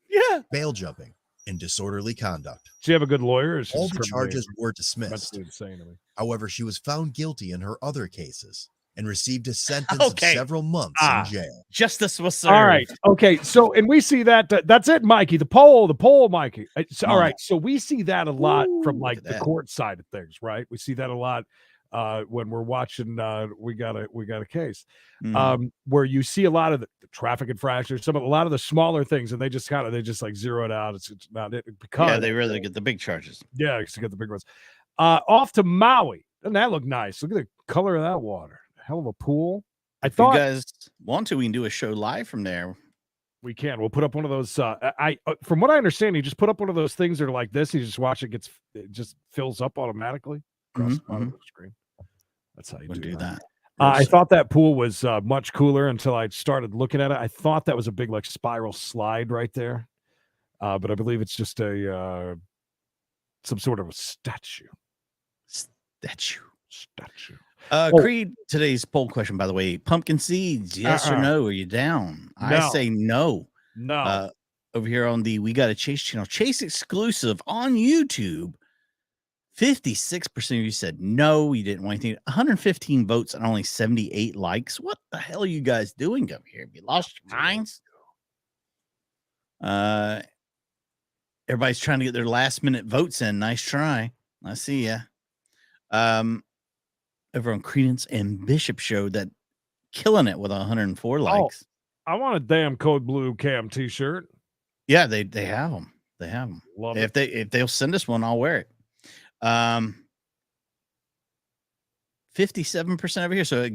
Yeah. Bail jumping and disorderly conduct. Does she have a good lawyer? Or is she All just the criminally- charges were dismissed. mentally insane to me? However, she was found guilty in her other cases and received a sentence Okay. of several months in jail. Justice was served. All right. Okay. So, and we see that. That's it, Mikey. The poll, Mikey. All right. So we see that a lot from like the court side of things, right? We see that a lot when we're watching. We got a case where you see a lot of the traffic infractions, a lot of the smaller things, and they just like zero it out. It's not it because Yeah, they really get the big charges. Yeah, to get the big ones. Off to Maui. Doesn't that look nice? Look at the color of that water. Hell of a pool. If you guys want to, we can do a show live from there. We can. We'll put up one of those. From what I understand, you just put up one of those things that are like this. You just watch it just fills up automatically across the bottom of the screen. That's how you do that. I thought that pool was much cooler until I started looking at it. I thought that was a big like spiral slide right there, but I believe it's just some sort of a statue. Statue. Creed, today's poll question, by the way, pumpkin seeds, yes or no? Are you down? I say no. No. Over here on the We Gotta Chase channel, Chase exclusive on YouTube, 56% of you said no, you didn't want anything. 115 votes and only 78 likes. What the hell are you guys doing over here? Have you lost your minds? Everybody's trying to get their last minute votes in. Nice try. I see ya. Over on Credence and Bishop show that killing it with 104 likes. I want a damn Code Blue Cam t-shirt. Yeah, they have them. They have them. Love if they'll send us one, I'll wear it. 57% over here, so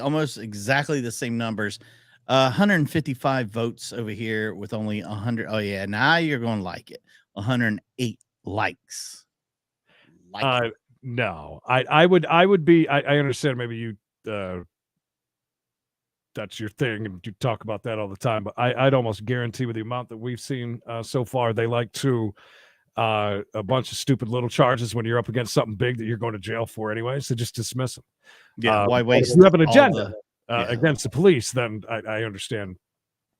almost exactly the same numbers. 155 votes over here with only 100. Oh yeah, now you're going to like it. 108 likes. No, I would be. I understand maybe you that's your thing and you talk about that all the time, but I'd almost guarantee with the amount that we've seen so far, they like to a bunch of stupid little charges when you're up against something big that you're going to jail for anyway. So just dismiss them. Yeah, why waste? If you have an agenda against the police, then I understand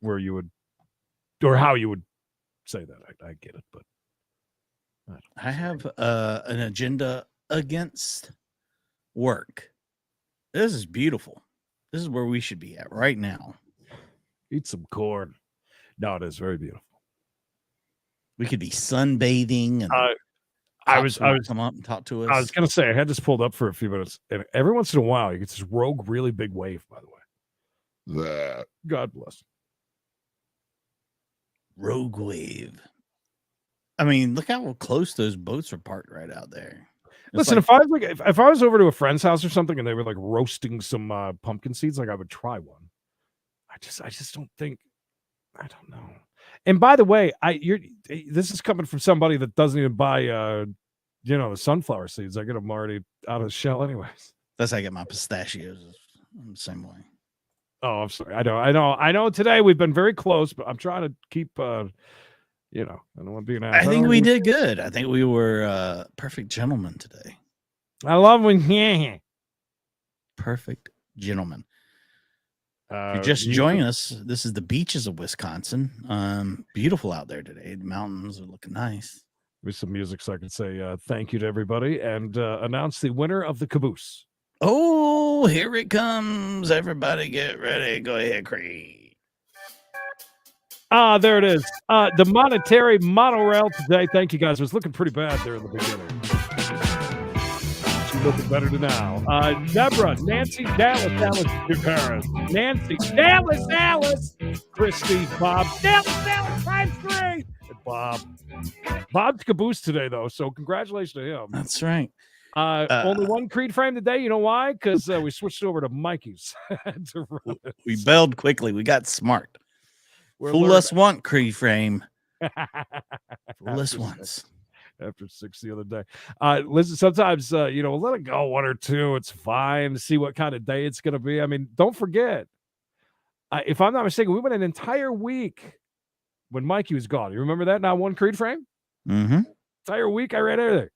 where you would or how you would say that. I get it, but I have an agenda against work. This is beautiful. This is where we should be at right now. Eat some corn. No, it is very beautiful. We could be sunbathing. And Cops will come up and talk to us. I was gonna say I had this pulled up for a few minutes, and every once in a while you get this rogue, really big wave. By the way, God bless. Rogue wave. I mean, look how close those boats are parked right out there. Listen, if I was if I was over to a friend's house or something and they were like roasting some pumpkin seeds, like I would try one. I just don't think. I don't know. And by the way, this is coming from somebody that doesn't even buy the sunflower seeds. I get them already out of the shell anyways. That's how I get my pistachios. I'm the same way. Oh, I'm sorry. I know today we've been very close, but I'm trying to keep I don't want to be an ass. I think we did good. I think we were perfect gentlemen today. I love when perfect gentlemen. If you're just joining us, this is the beaches of Wisconsin. Beautiful out there today. The mountains are looking nice. With some music so I can say thank you to everybody and announce the winner of the caboose. Oh, here it comes. Everybody get ready. Go ahead, Creed. There it is. The monetary monorail today. Thank you, guys. It was looking pretty bad there in the beginning. She's looking better than now. Deborah, Nancy, Dallas, your parents. Nancy, Dallas, Christy, Bob, Dallas, times 3. And Bob. Bob's caboose today, though, so congratulations to him. That's right. Only one Creed frame today. You know why? Because we switched over to Mikey's. We bailed quickly. We got smart. We're Fool learning. us once, Creed frame. Fool us once. After 6 the other day. Listen, sometimes, let it go 1 or 2. It's fine. See what kind of day it's going to be. I mean, don't forget, if I'm not mistaken, we went an entire week when Mikey was gone. You remember that? Not one Creed frame? Mm-hmm. Entire week, I read everything.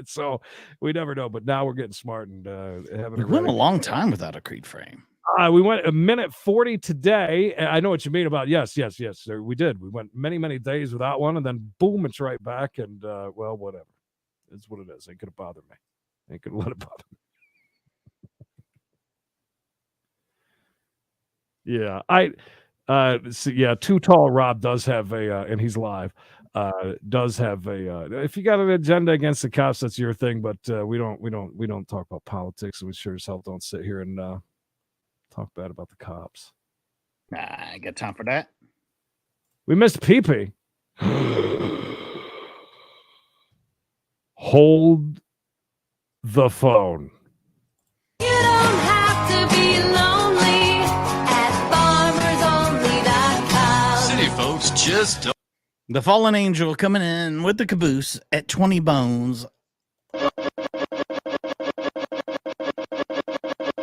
So we never know, but now we're getting smart and having We went a long time without a Creed frame. We went 1:40 today. I know what you mean about yes, sir, we did. We went many days without one, and then boom, it's right back. And well, whatever. It's what it is. Ain't gonna bother me. Ain't gonna let it bother me. Yeah, Too Tall Rob does have a, and he's live. Does have a. If you got an agenda against the cops, that's your thing. But we don't talk about politics, and we sure as hell don't sit here and talk bad about the cops. Nah, I got time for that. We missed Pee-Pee. Hold the phone. You don't have to be lonely at farmersonly.com. City folks just don't. The Fallen Angel coming in with the caboose at 20 bones.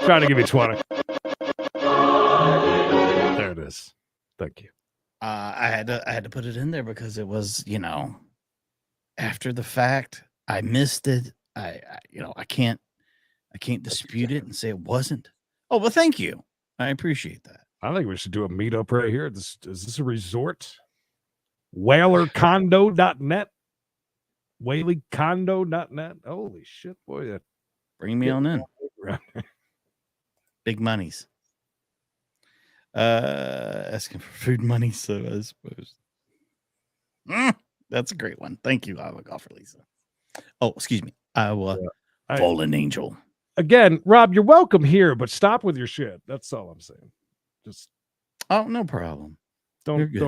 Trying to give you 20. There it is. Thank you. I had to put it in there because it was, after the fact. I missed it. I can't dispute it and say it wasn't. Oh, well, thank you. I appreciate that. I think we should do a meetup right here. Is this a resort? WhalerCondo.net. WhaleyCondo.net. Holy shit, boy. Bring me on in. Big monies. Asking for food money, so I suppose. That's a great one. Thank you, Iowa Golfer Lisa. Oh, excuse me. Iowa Fallen Angel. Again, Rob, you're welcome here, but stop with your shit. That's all I'm saying. Just no problem. Don't You're make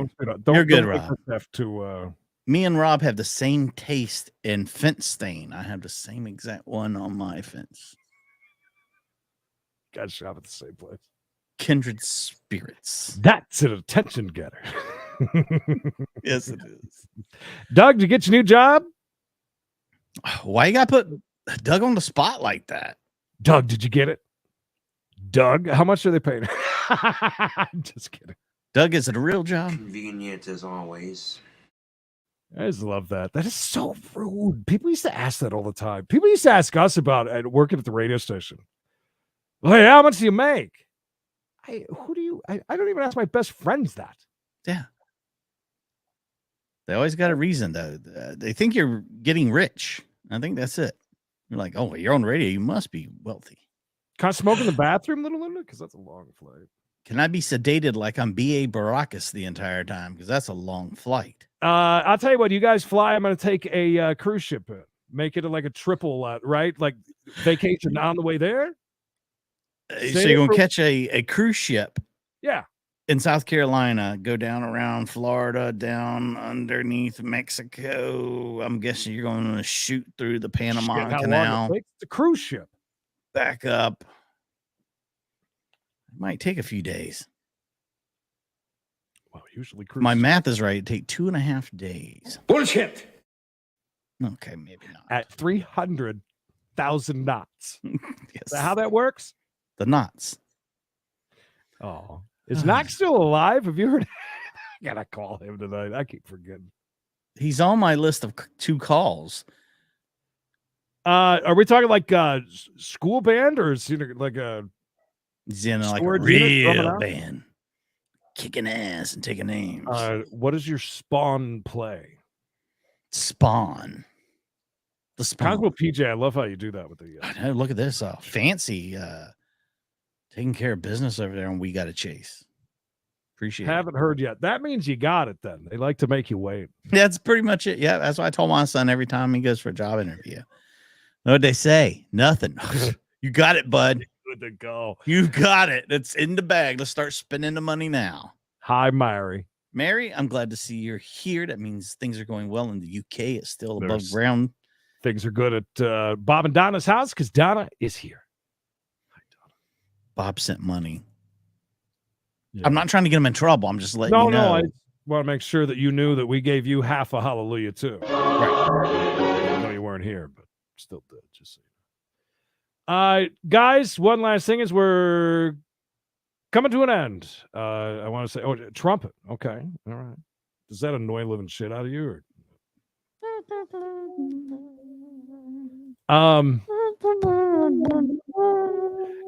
good, Rob. yourself to Me and Rob have the same taste in fence stain. I have the same exact one on my fence. Got shop at the same place. Kindred spirits. That's an attention getter. Yes, it is. Doug, did you get your new job? Why you got to put Doug on the spot like that? Doug, did you get it? Doug, how much are they paying? Just kidding. Doug, is it a real job? Convenient as always. I just love that. That is so rude. People used to ask that all the time. People used to ask us about working at the radio station. Hey, how much do you make? I don't even ask my best friends that. Yeah. They always got a reason, though. They think you're getting rich. I think that's it. You're like, oh, you're on radio. You must be wealthy. Can I smoke in the bathroom, little Linda? Because that's a long flight. Can I be sedated like I'm B.A. Baracus the entire time? Because that's a long flight. I'll tell you what, you guys fly. I'm going to take a cruise ship in. Make it like a triple, right? Like vacation on the way there. So you're going to catch a cruise ship. Yeah. In South Carolina, go down around Florida, down underneath Mexico. I'm guessing you're going to shoot through the Panama Canal. It's a cruise ship. Back up. It might take a few days. Well, usually cruise. My math is right. It'd take 2.5 days. Bullshit. Okay, maybe not. At 300,000 knots. Yes. Is that how that works? The knots. Oh. Is Knox still alive? Have you heard? I gotta call him tonight. I keep forgetting. He's on my list of 2 calls. Are we talking like school band or is he like a? He's in like a real band, kicking ass and taking names. What is your Spawn play? Spawn. The Spawn. Cosmo PJ, I love how you do that with the. I know, look at this, fancy. Taking care of business over there, and we got to chase. Appreciate it. Haven't heard yet. That means you got it then. They like to make you wait. That's pretty much it. Yeah, that's what I told my son every time he goes for a job interview. Know what they say? Nothing. You got it, bud. Good to go. You got it. It's in the bag. Let's start spending the money now. Hi, Mary. Mary, I'm glad to see you're here. That means things are going well in the UK. It's still above ground. Things are good at Bob and Donna's house because Donna is here. Bob sent money. Yeah. I'm not trying to get him in trouble. I'm just letting you know. No, I want to make sure that you knew that we gave you half a hallelujah too. Right. I know you weren't here, but still did. Just so you know. Guys, one last thing is we're coming to an end. I want to say, trumpet. Okay. All right. Does that annoy living shit out of you? Or?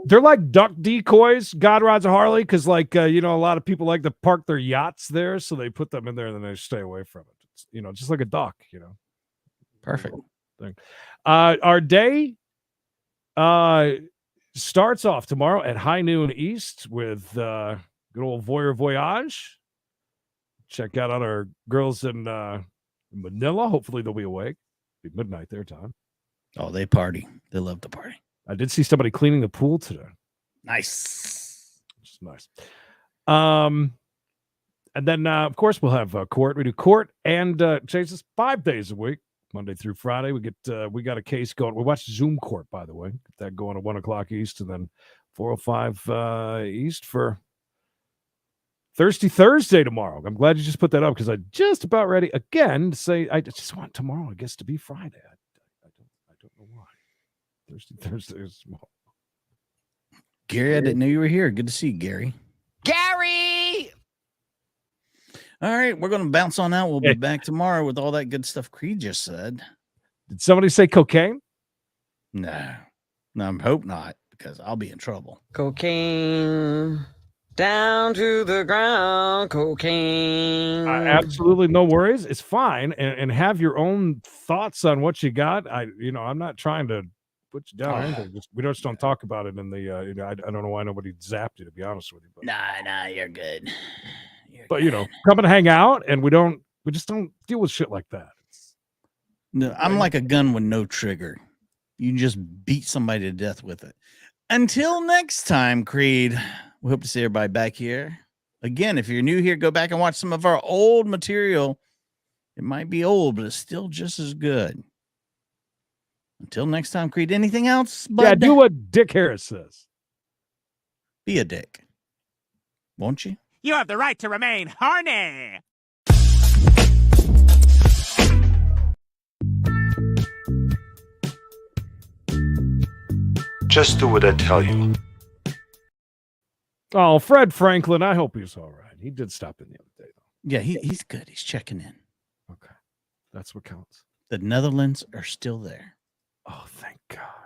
They're like duck decoys, God Rods and Harley, because like a lot of people like to park their yachts there, so they put them in there and then they stay away from it. It's, just like a duck, Perfect thing. Our day starts off tomorrow at high noon East with good old Voyage. Check out on our girls in Manila. Hopefully they'll be awake. It'll be midnight their time. Oh, they party. They love to party. I did see somebody cleaning the pool today. Nice. Which is nice. And then, of course, we'll have court. We do court and chases 5 days a week, Monday through Friday. We got a case going. We watch Zoom court, by the way. Get that going at 1 o'clock East and then 4:05 East for Thirsty Thursday tomorrow. I'm glad you just put that up because I'm just about ready again to say I just want tomorrow, I guess, to be Friday. I don't know why. Thirsty Thursday is small. Gary, I didn't know you were here. Good to see you, Gary. Gary! All right, we're going to bounce on out. We'll be back tomorrow with all that good stuff Creed just said. Did somebody say cocaine? No, I hope not, because I'll be in trouble. Cocaine. Down to the ground, cocaine. Absolutely no worries. It's fine. And have your own thoughts on what you got. I'm not trying to put you down or anything. We just don't talk about it in the I don't know why nobody zapped you, to be honest with you. But, nah, you're good. Come and hang out, and we just don't deal with shit like that. No, I'm like a gun with no trigger. You can just beat somebody to death with it. Until next time, Creed, we hope to see everybody back here. Again, if you're new here, go back and watch some of our old material. It might be old, but it's still just as good. Until next time, Creed, anything else? Bud? Yeah, do what Dick Harris says. Be a dick. Won't you? You have the right to remain horny. Just do what I tell you. Oh, Fred Franklin, I hope he's all right. He did stop in the other day, though. Yeah, he's good. He's checking in. Okay. That's what counts. The Netherlands are still there. Oh, thank God.